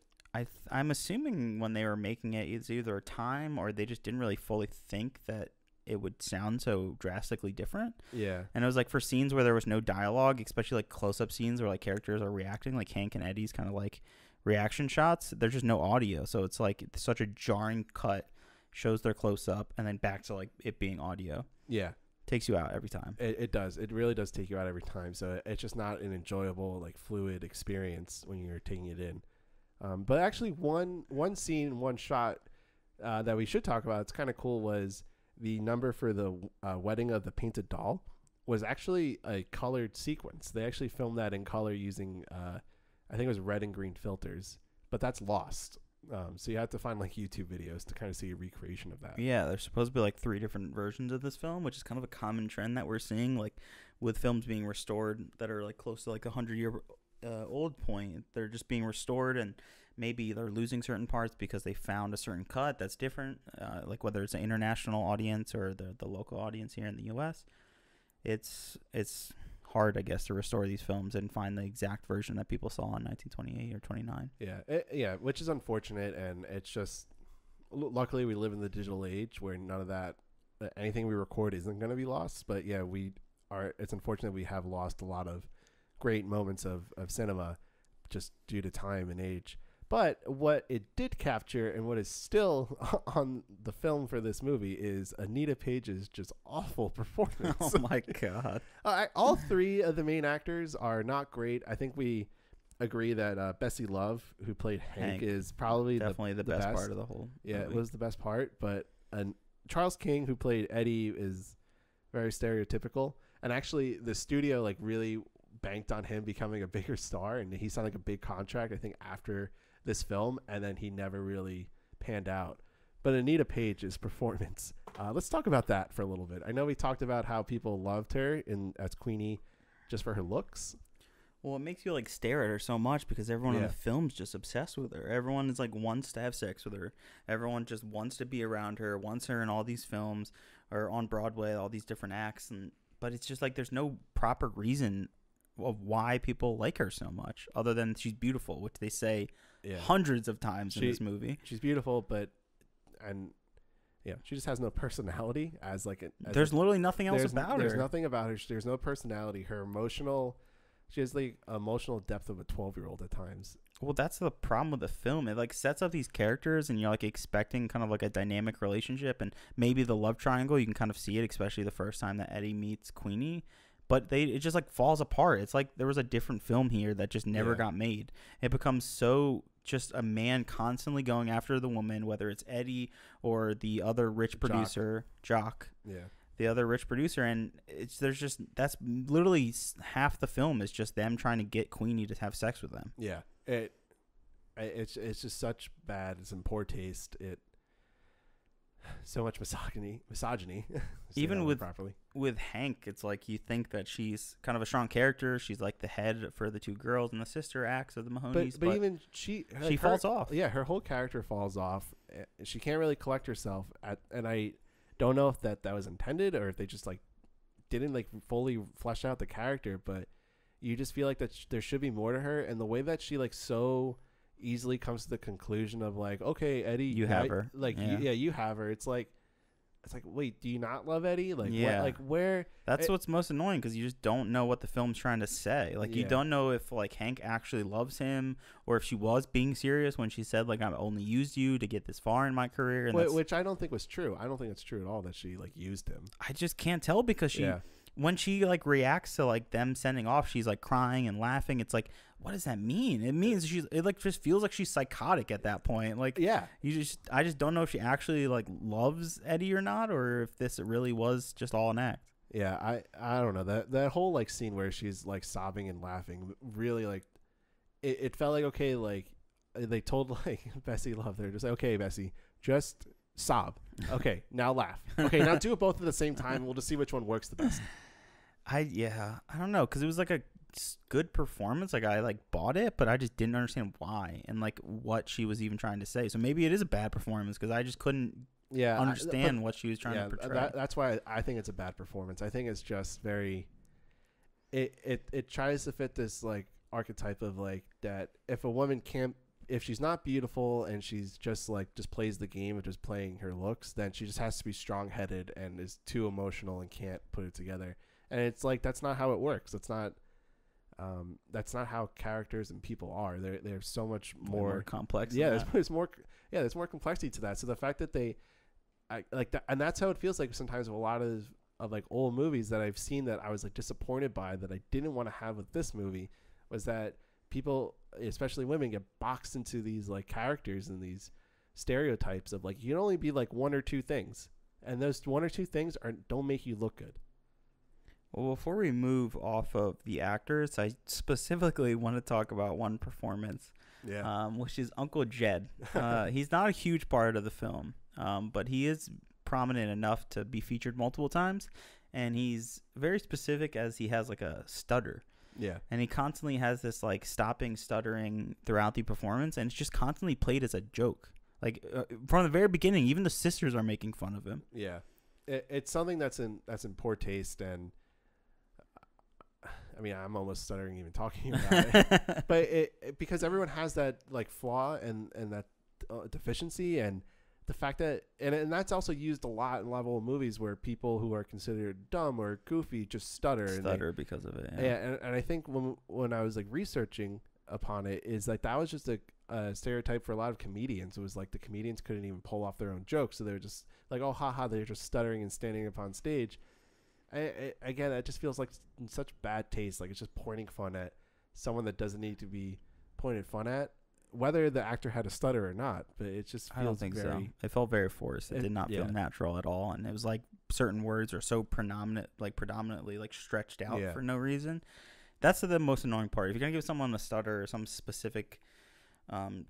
I'm assuming when they were making it, it's either a time or they just didn't really fully think that it would sound so drastically different.
Yeah.
And it was like for scenes where there was no dialogue, especially like close-up scenes where like characters are reacting, like Hank and Eddie's kind of like reaction shots, there's just no audio. So it's like it's such a jarring cut, shows their close-up, and then back to like it being audio.
Yeah.
Takes you out every time.
It does. It really does take you out every time. So it's just not an enjoyable, like fluid experience when you're taking it in. But actually, one scene, one shot that we should talk about, it's kind of cool, was the number for the wedding of the painted doll was actually a colored sequence. They actually filmed that in color using, I think it was red and green filters, but that's lost. So you have to find like YouTube videos to kind of see a recreation of that.
Yeah, there's supposed to be like 3 different versions of this film, which is kind of a common trend that we're seeing, like with films being restored that are like close to like 100-year old point. They're just being restored, and maybe they're losing certain parts because they found a certain cut that's different, like whether it's an international audience or the local audience here in the US. It's hard, I guess, to restore these films and find the exact version that people saw in 1928 or 29.
Yeah, which is unfortunate, and it's just luckily we live in the digital age where none of that, anything we record isn't going to be lost. But yeah, it's unfortunate we have lost a lot of great moments of cinema just due to time and age. But what it did capture, and what is still on the film for this movie, is Anita Page's just awful performance.
Oh my God.
All 3 of the main actors are not great. I think we agree that Bessie Love, who played Hank, is probably
definitely the best part of the whole movie.
It was the best part. But Charles King, who played Eddie, is very stereotypical. And actually, the studio like really banked on him becoming a bigger star, and he signed like a big contract, I think, after this film, and then he never really panned out. But Anita Page's performance, let's talk about that for a little bit. I know we talked about how people loved her as Queenie just for her looks.
Well, it makes you like stare at her so much because everyone in the film's just obsessed with her. Everyone is like wants to have sex with her. Everyone just wants to be around her, wants her in all these films or on Broadway, all these different acts. But it's just like there's no proper reason of why people like her so much other than she's beautiful, which they say hundreds of times in this movie.
She's beautiful, she just has no personality
there's literally nothing else about her.
There's nothing about her. There's no personality. She has the emotional depth of a 12-year-old at times.
Well, that's the problem with the film. It like sets up these characters, and you're like expecting kind of like a dynamic relationship, and maybe the love triangle. You can kind of see it, especially the first time that Eddie meets Queenie. but it just like falls apart. It's like there was a different film here that just never got made. It becomes so just a man constantly going after the woman, whether it's Eddie or the other rich producer, Jock. Yeah. The other rich producer, and that's literally half the film is just them trying to get Queenie to have sex with them.
Yeah. It's just such bad. It's in poor taste. So much misogyny.
Even with Hank, it's like you think that she's kind of a strong character. She's like the head for the two girls, and the sister acts of the Mahonies.
But even she
falls off.
Yeah, her whole character falls off. She can't really collect herself. And I don't know if that was intended or if they just like didn't like fully flesh out the character. But you just feel like that there should be more to her, and the way that she like so easily comes to the conclusion of like, okay, Eddie,
you have her.
Like, you have her. It's like, wait, do you not love Eddie? Like, where?
That's what's most annoying, because you just don't know what the film's trying to say. Like, you don't know if like Hank actually loves him, or if she was being serious when she said like, I've only used you to get this far in my career. And
which I don't think was true. I don't think it's true at all that she like used him.
I just can't tell, because when she like reacts to like them sending off, she's like crying and laughing. It's like, what does that mean? It means it like just feels like she's psychotic at that point. Like, I just don't know if she actually like loves Eddie or not, or if this really was just all an act.
Yeah, I don't know, that whole like scene where she's like sobbing and laughing really like it felt like, okay, like they told like Bessie Love, they're just like, okay, Bessie, just sob. Okay, now laugh. Okay, now do it both at the same time. We'll just see which one works the best.
I don't know, because it was like a good performance. Like, I like bought it, but I just didn't understand why and like what she was even trying to say. So maybe it is a bad performance, because I just couldn't understand what she was trying to portray.
That's why I think it's a bad performance. I think it's just very it tries to fit this like archetype of like that if a woman can't, if she's not beautiful and she's just plays the game of just playing her looks, then she just has to be strong-headed and is too emotional and can't put it together. And it's like, that's not how it works. That's not how characters and people are. They're so much more
complex.
Yeah, there's more complexity to that. So the fact that they like that, and that's how it feels like sometimes with a lot of like old movies that I've seen that I was like disappointed by, that I didn't want to have with this movie, was that people, especially women, get boxed into these like characters and these stereotypes of like, you can only be like one or two things, and those one or two things don't make you look good.
Well, before we move off of the actors, I specifically want to talk about one performance, which is Uncle Jed. He's not a huge part of the film, but he is prominent enough to be featured multiple times, and he's very specific as he has like a stutter.
Yeah.
And he constantly has this like stuttering throughout the performance, and it's just constantly played as a joke. Like from the very beginning, even the sisters are making fun of him.
Yeah. It's something that's in poor taste, and I mean, I'm almost stuttering even talking about it. But because everyone has that like flaw and that deficiency, and the fact that and that's also used a lot in level of movies where people who are considered dumb or goofy just stutter
because of it.
Yeah, and I think when I was like researching upon it, is like that was just a stereotype for a lot of comedians. It was like the comedians couldn't even pull off their own jokes, so they were just like, oh, haha, they're just stuttering and standing up on stage. Again, it just feels like such bad taste. Like, it's just pointing fun at someone that doesn't need to be pointed fun at, whether the actor had a stutter or not. But it just feels, I don't think so.
It felt very forced. It did not feel natural at all, and it was like certain words are so predominantly like stretched out for no reason. That's the most annoying part. If you're gonna give someone a stutter or some specific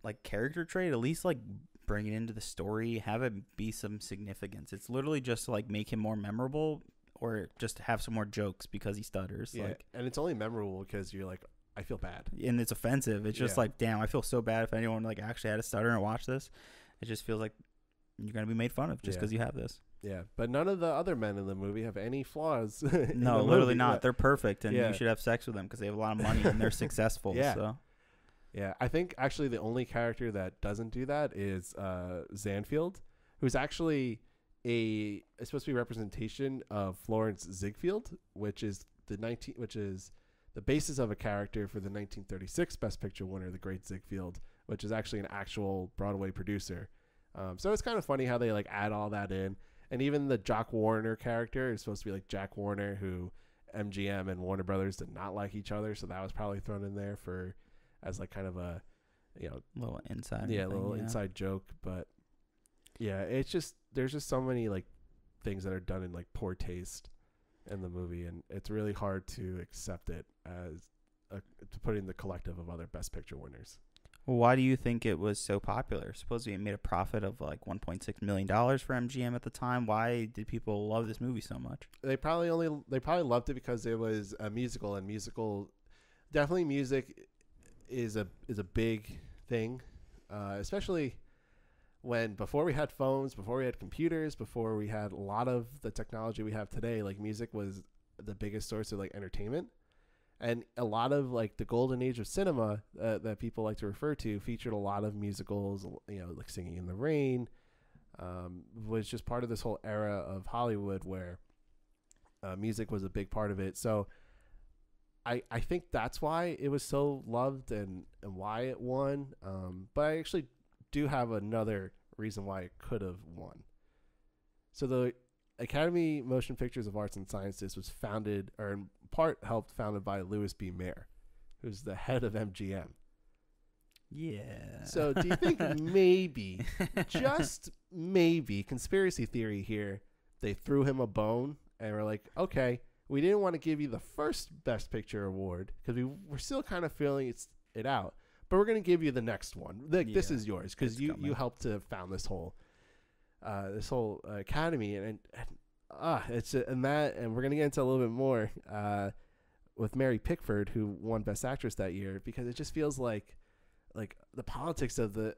like character trait, at least like bring it into the story, have it be some significance. It's literally just to like make him more memorable, or just have some more jokes because he stutters.
Yeah, like, and it's only memorable because you're like, I feel bad.
And it's offensive. It's just like, damn, I feel so bad if anyone like actually had a stutter and watched this. It just feels like you're going to be made fun of just because you have this. Yeah,
but none of the other men in the movie have any flaws.
No, literally not. They're perfect, and you should have sex with them because they have a lot of money and they're successful. So.
Yeah, I think actually the only character that doesn't do that is Zanfield, who's actually it's supposed to be a representation of Florence Ziegfeld, which is the basis of a character for the 1936 Best Picture winner, The Great Ziegfeld, which is actually an actual Broadway producer. So it's kind of funny how they like add all that in, and even the Jock Warner character is supposed to be like Jack Warner, who MGM and Warner Brothers did not like each other, so that was probably thrown in there as like kind of a,
little inside.
Inside joke. But yeah, it's just there's just so many like things that are done in like poor taste in the movie, and it's really hard to accept it as to put in the collective of other Best Picture winners.
Well, why do you think it was so popular? Supposedly it made a profit of like $1.6 million for MGM at the time. Why did people love this movie so much?
They probably loved it because it was a musical, and definitely music is a big thing, especially before we had phones, before we had computers, before we had a lot of the technology we have today. Like, music was the biggest source of like entertainment. And a lot of like the golden age of cinema that people like to refer to featured a lot of musicals, like Singing in the Rain, was just part of this whole era of Hollywood where music was a big part of it. So I think that's why it was so loved and why it won. But I actually do have another reason why it could have won. So the Academy Motion Pictures of Arts and Sciences was founded, or in part helped founded by Louis B. Mayer, who's the head of MGM.
Yeah.
So do you think maybe, just maybe, conspiracy theory here, they threw him a bone and were like, okay, we didn't want to give you the first Best Picture award because we're still kind of feeling it out, but we're going to give you the next one. This is yours because you helped to found this whole academy, and we're gonna get into a little bit more with Mary Pickford, who won Best Actress that year, because it just feels like the politics of the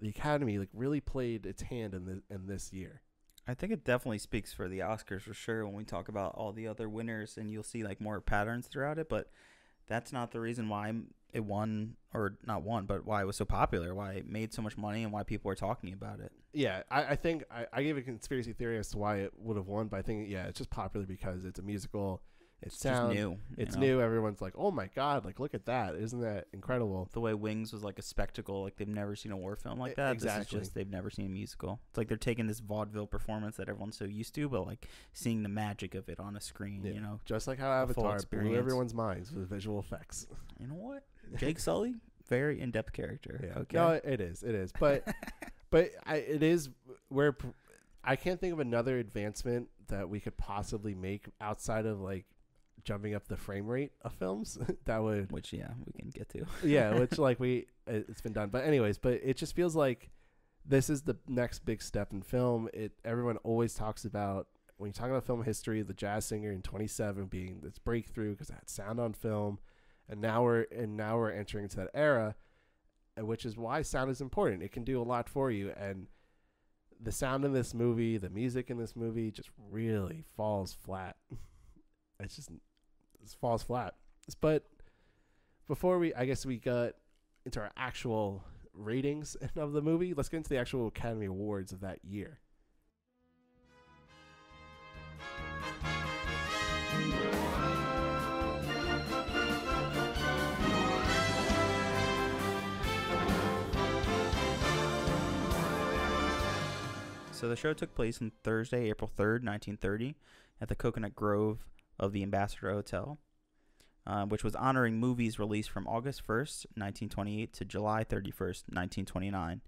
Academy like really played its hand in this year.
I think it definitely speaks for the Oscars for sure when we talk about all the other winners, and you'll see like more patterns throughout it, but that's not the reason why it won, or not won, but why it was so popular, why it made so much money, and why people are talking about it.
Yeah, I think I gave a conspiracy theory as to why it would have won, but I think, it's just popular because it's a musical. It's sound,
just new.
It's new. Everyone's like, oh my God, like, look at that. Isn't that incredible?
The way Wings was like a spectacle, like they've never seen a war film like that.
Exactly.
This is just, they've never seen a musical. It's like they're taking this vaudeville performance that everyone's so used to, but like seeing the magic of it on a screen,
Just like how Avatar blew everyone's minds with visual effects.
You know what? Jake Sully, very in-depth character.
Yeah.
Okay.
No, it is. But it is where I can't think of another advancement that we could possibly make outside of like jumping up the frame rate of films that would,
which we can get to.
Which like it's been done. But anyways, it just feels like this is the next big step in film. Everyone always talks about, when you talk about film history, the Jazz Singer in 27 being this breakthrough because it had sound on film. And now we're entering into that era, which is why sound is important. It can do a lot for you, and the sound in this movie, the music in this movie, just really falls flat. It falls flat. But before we got into our actual ratings of the movie, let's get into the actual Academy Awards of that year.
So the show took place on Thursday, April 3rd, 1930, at the Coconut Grove of the Ambassador Hotel, which was honoring movies released from August 1st, 1928 to July 31st, 1929.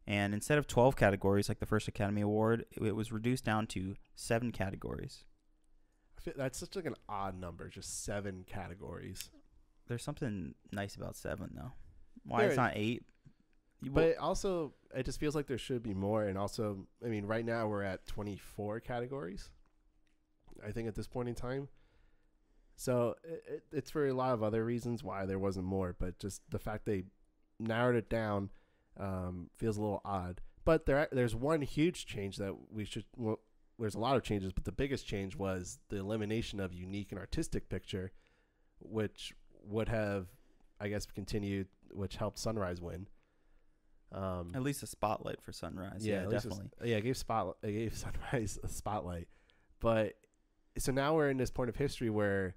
And instead of 12 categories like the first Academy Award, it was reduced down to 7 categories.
I feel that's such like an odd number, just 7 categories.
There's something nice about 7, though. Why it's not 8?
But also, it just feels like there should be more. And also, I mean, right now we're at 24 categories, I think, at this point in time. So it's for a lot of other reasons why there wasn't more. But just the fact they narrowed it down feels a little odd. But there's one huge change that there's a lot of changes, but the biggest change was the elimination of unique and artistic picture, which would have, I guess, continued, which helped Sunrise win.
At least a spotlight for Sunrise.
Yeah,
definitely.
It gave Sunrise a spotlight. But so now we're in this point of history where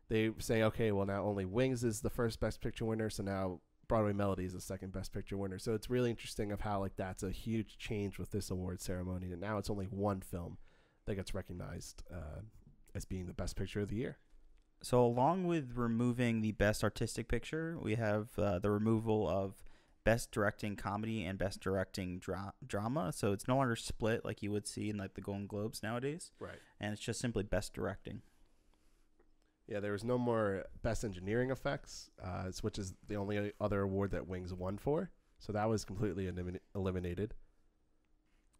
they say, okay, well, now only Wings is the first Best Picture winner, so now Broadway Melody is the second Best Picture winner. So it's really interesting of how like that's a huge change with this award ceremony, and now it's only one film that gets recognized as being the best picture of the year.
So along with removing the best artistic picture, we have the removal of best directing comedy and best directing drama. So it's no longer split like you would see in like the Golden Globes nowadays.
Right.
And it's just simply best directing.
Yeah, there was no more best engineering effects, which is the only other award that Wings won for. So that was completely eliminated.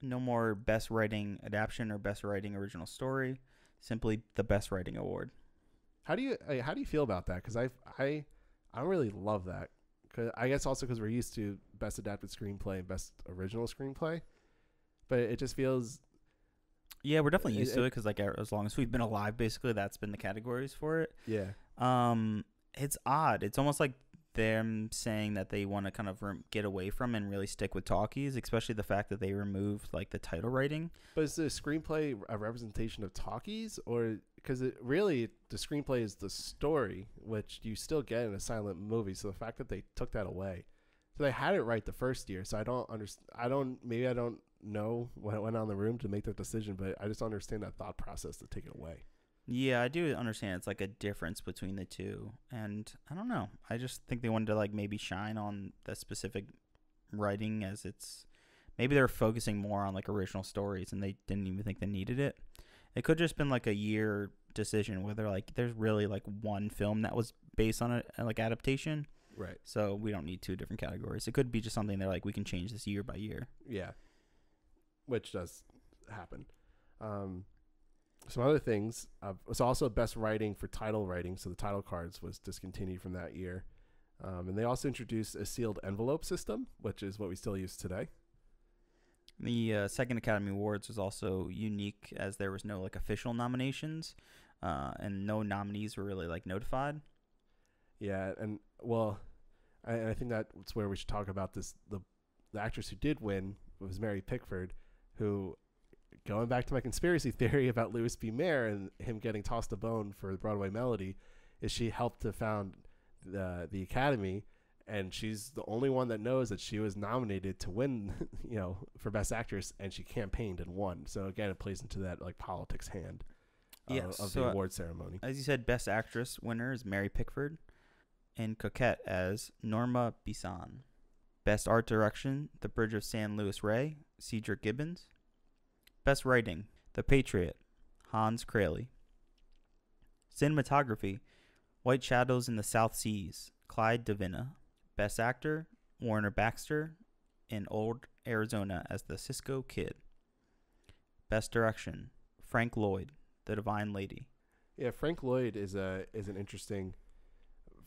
No more best writing adaptation or best writing original story. Simply the best writing award.
How do you feel about that? Because I don't really love that. Cause I guess also because we're used to best adapted screenplay and best original screenplay, but it just feels.
Yeah, we're definitely used to it because like as long as we've been alive, basically that's been the categories for it.
Yeah.
It's odd. It's almost like them saying that they want to kind of get away from and really stick with talkies, especially the fact that they removed like the title writing.
But is the screenplay a representation of talkies, or because the screenplay is the story, which you still get in a silent movie. So the fact that they took that away, so they had it right the first year. So I don't understand. Maybe I don't know what went on in the room to make that decision, but I just don't understand that thought process to take it away.
Yeah, I do understand it's like a difference between the two. And I don't know. I just think they wanted to like maybe shine on the specific writing as it's maybe they're focusing more on like original stories and they didn't even think they needed it. It could just been like a year decision where they're like there's really like one film that was based on a like adaptation.
Right.
So we don't need two different categories. It could be just something they're like we can change this year by year.
Yeah. Which does happen. Some other things was also best writing for title writing. So the title cards was discontinued from that year. And they also introduced a sealed envelope system, which is what we still use today.
The second Academy Awards was also unique as there was no like official nominations and no nominees were really like notified. Yeah.
And well, I think that's where we should talk about this. The actress who did win was Mary Pickford, who, going back to my conspiracy theory about Louis B. Mayer and him getting tossed a bone for the Broadway Melody, is she helped to found the Academy, and she's the only one that knows that she was nominated to win, for Best Actress, and she campaigned and won. So again, it plays into that like politics hand of the award ceremony.
As you said, Best Actress winner is Mary Pickford, and Coquette as Norma Bisson. Best Art Direction, The Bridge of San Luis Rey, Cedric Gibbons. Best Writing, The Patriot, Hans Crailey. Cinematography, White Shadows in the South Seas, Clyde Davina. Best Actor, Warner Baxter in Old Arizona as the Cisco Kid. Best Direction, Frank Lloyd, The Divine Lady.
Yeah, Frank Lloyd is an interesting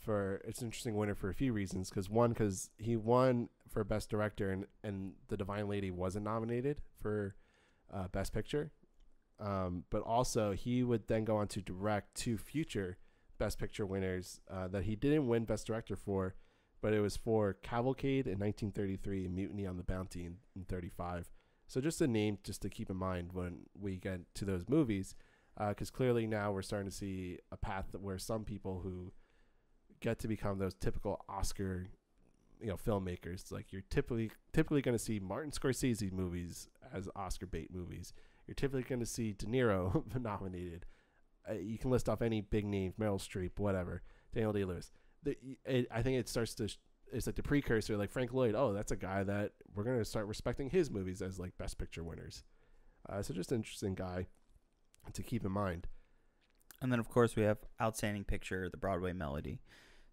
winner for a few reasons. Because he won for Best Director, and The Divine Lady wasn't nominated for Best Picture, but also he would then go on to direct two future Best Picture winners that he didn't win Best Director for, but it was for Cavalcade in 1933 and Mutiny on the Bounty in 1935. So just a name just to keep in mind when we get to those movies, because clearly now we're starting to see a path where some people who get to become those typical Oscar filmmakers, like you're typically going to see Martin Scorsese movies as Oscar bait movies. You're typically going to see De Niro nominated. You can list off any big names, Meryl Streep, whatever, Daniel Day-Lewis. I think it starts to it's like the precursor, like Frank Lloyd. Oh, that's a guy that we're going to start respecting his movies as like Best Picture winners. So just an interesting guy to keep in mind.
And then of course we have Outstanding Picture, The Broadway Melody.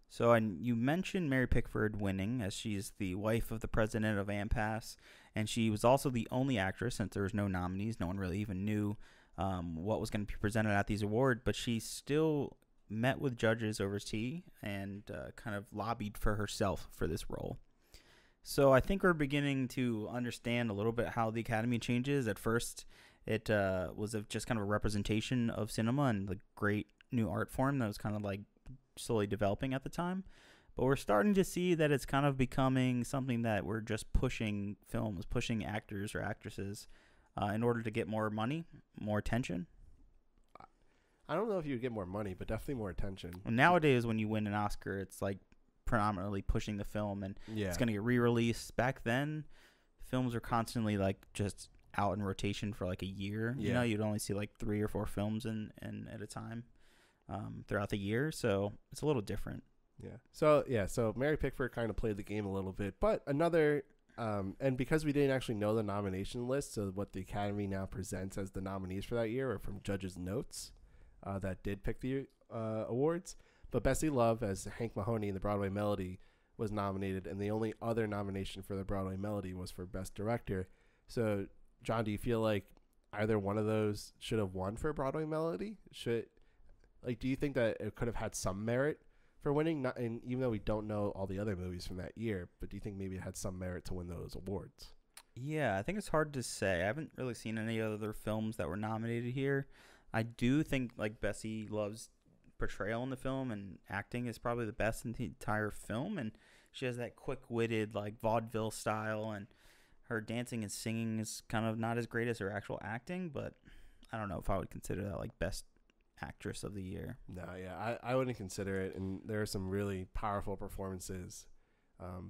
So, and you mentioned Mary Pickford winning, as she's the wife of the president of AMPAS, and she was also the only actress, since there was no nominees. No one really even knew what was going to be presented at these awards, but she still met with judges over tea and kind of lobbied for herself for this role. So I think we're beginning to understand a little bit how the Academy changes. At first, it was just kind of a representation of cinema and the great new art form that was kind of like slowly developing at the time, but we're starting to see that it's kind of becoming something that we're just pushing films, pushing actors or actresses in order to get more money, more attention.
I don't know if you would get more money, but definitely more attention.
Well, nowadays, when you win an Oscar, it's like predominantly pushing the film, and it's going to get re-released. Back then, films are constantly like just out in rotation for like a year.
Yeah.
You know, you'd only see like 3 or 4 films in at a time throughout the year. So it's a little different.
Yeah. So Mary Pickford kind of played the game a little bit, but another, and because we didn't actually know the nomination list, so what the Academy now presents as the nominees for that year are from judges' notes that did pick the awards. But Bessie Love as Hank Mahoney in the Broadway Melody was nominated, and the only other nomination for the Broadway Melody was for Best Director. So, John, do you feel like either one of those should have won for Broadway Melody? Do you think that it could have had some merit for winning? Not, and even though we don't know all the other movies from that year, but do you think maybe it had some merit to win those awards?
Yeah, I think it's hard to say. I haven't really seen any other films that were nominated here. I do think like Bessie Love's portrayal in the film and acting is probably the best in the entire film, and she has that quick-witted like vaudeville style, and her dancing and singing is kind of not as great as her actual acting, but I don't know if I would consider that like best actress of the year.
No, yeah, I wouldn't consider it, and there are some really powerful performances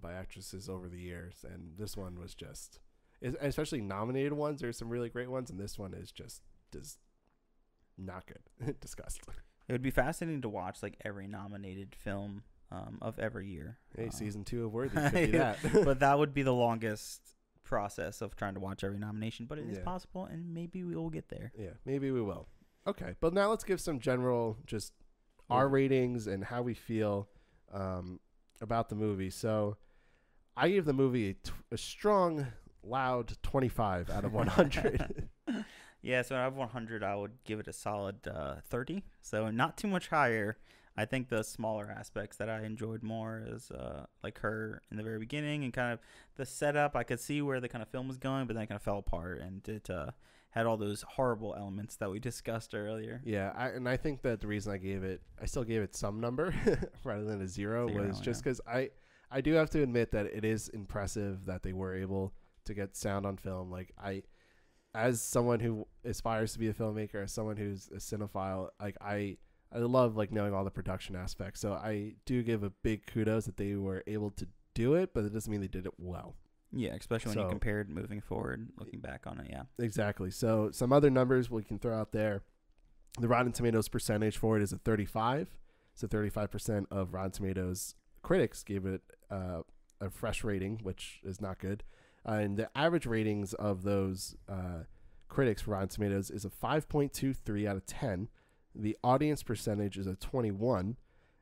by actresses over the years, and this one was just, especially nominated ones, there's some really great ones, and this one is just not good. Disgusting.
It would be fascinating to watch like every nominated film of every year.
Hey, season 2 of Worthy could be that.
But that would be the longest process of trying to watch every nomination, but it is possible, and maybe we will get there.
Yeah, maybe we will. Okay, but now let's give some general just our ratings and how we feel about the movie. So I gave the movie a strong, loud 25 out of 100.
Yeah, so out of 100, I would give it a solid 30. So not too much higher. I think the smaller aspects that I enjoyed more is like her in the very beginning and kind of the setup. I could see where the kind of film was going, but then it kind of fell apart, and it had all those horrible elements that we discussed earlier.
Yeah, I think that the reason I still gave it some number rather than a zero was just because I do have to admit that it is impressive that they were able to get sound on film. Like as someone who aspires to be a filmmaker, as someone who's a cinephile, like I love like knowing all the production aspects. So I do give a big kudos that they were able to do it, but it doesn't mean they did it well.
Yeah, especially when you compared moving forward, looking back on it. Yeah,
exactly. So some other numbers we can throw out there. The Rotten Tomatoes percentage for it is a 35. So 35% of Rotten Tomatoes critics gave it a fresh rating, which is not good. And the average ratings of those critics for Rotten Tomatoes is a 5.23 out of 10. The audience percentage is a 21,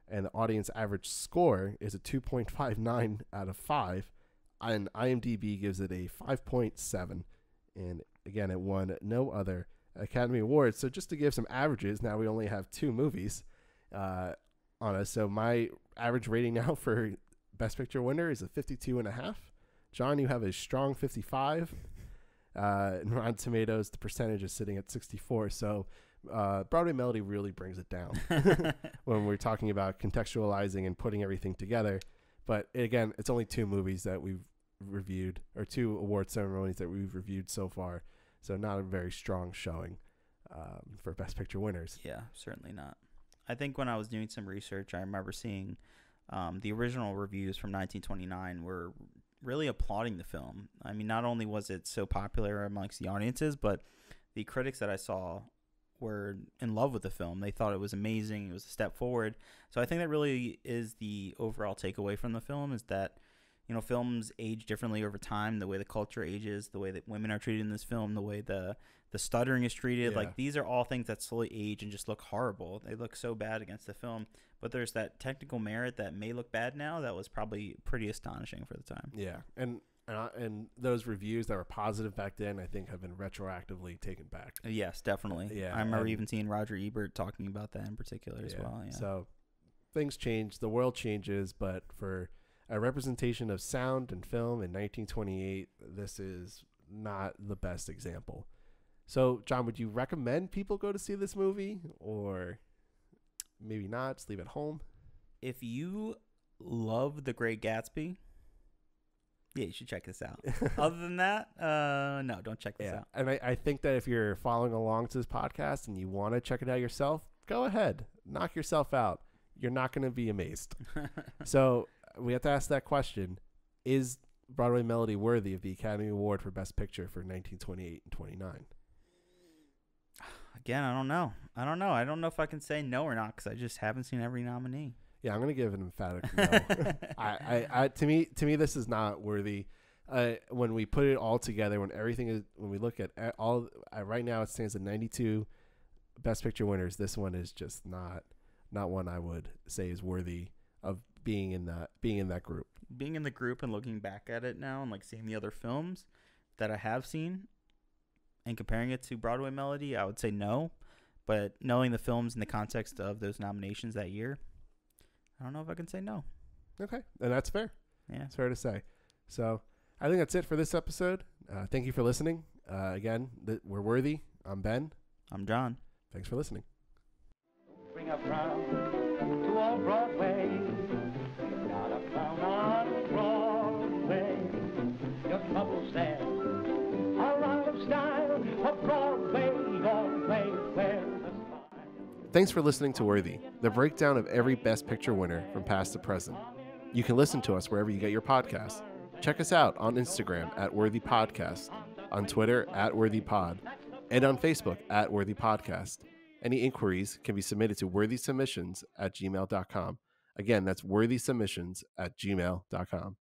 and the audience average score is a 2.59 out of 5. And IMDb gives it a 5.7. And again, it won no other Academy Awards. So just to give some averages, now we only have 2 movies on us. So my average rating now for Best Picture winner is a 52.5. John, you have a strong 55. In Rotten Tomatoes, the percentage is sitting at 64. So Broadway Melody really brings it down when we're talking about contextualizing and putting everything together. But again, it's only 2 movies that we've reviewed, or 2 award ceremonies that we've reviewed so far. So not a very strong showing for Best Picture winners.
Yeah, certainly not. I think when I was doing some research, I remember seeing the original reviews from 1929 were really applauding the film. I mean, not only was it so popular amongst the audiences, but the critics that I saw were in love with the film. They thought it was amazing. It was a step forward. So I think that really is the overall takeaway from the film, is that, you know, films age differently over time. The way the culture ages, the way that women are treated in this film, the way the stuttering is treated. Yeah. Like, these are all things that slowly age and just look horrible. They look so bad against the film. But there's that technical merit that may look bad now that was probably pretty astonishing for the time.
Yeah, and those reviews that were positive back then, I think, have been retroactively taken back.
Yes, definitely. Yeah, I remember even seeing Roger Ebert talking about that in particular as well. Yeah.
So things change, the world changes, but for a representation of sound and film in 1928, this is not the best example. So, John, would you recommend people go to see this movie, or maybe not, just leave it home?
If you love The Great Gatsby, yeah, you should check this out. Other than that, no, don't check this out.
And I think that if you're following along to this podcast and you want to check it out yourself, go ahead. Knock yourself out. You're not going to be amazed. So we have to ask that question. Is Broadway Melody worthy of the Academy Award for Best Picture for 1928 and 29?
Again, I don't know. I don't know if I can say no or not because I just haven't seen every nominee.
Yeah, I'm going to give an emphatic no. To me, this is not worthy. When we put it all together, when we look at all, right now it stands at 92 Best Picture winners. This one is just not one I would say is worthy of being in that group.
Being in the group and looking back at it now and like seeing the other films that I have seen and comparing it to Broadway Melody, I would say no. But knowing the films in the context of those nominations that year, I don't know if I can say no.
Okay, and that's fair.
Yeah,
it's fair to say. So I think that's it for this episode. Thank you for listening. Again, we're worthy. I'm Ben.
I'm John.
Thanks for listening.
Bring a frown to all Broadway. Not a clown on Broadway. Your troubles there are out of style. A Broadway always wears a smile.
Thanks for listening to Worthy, the breakdown of every Best Picture winner from past to present. You can listen to us wherever you get your podcasts. Check us out on Instagram at Worthy Podcast, on Twitter at Worthy Pod, and on Facebook at Worthy Podcast. Any inquiries can be submitted to worthysubmissions@gmail.com. Again, that's worthysubmissions@gmail.com.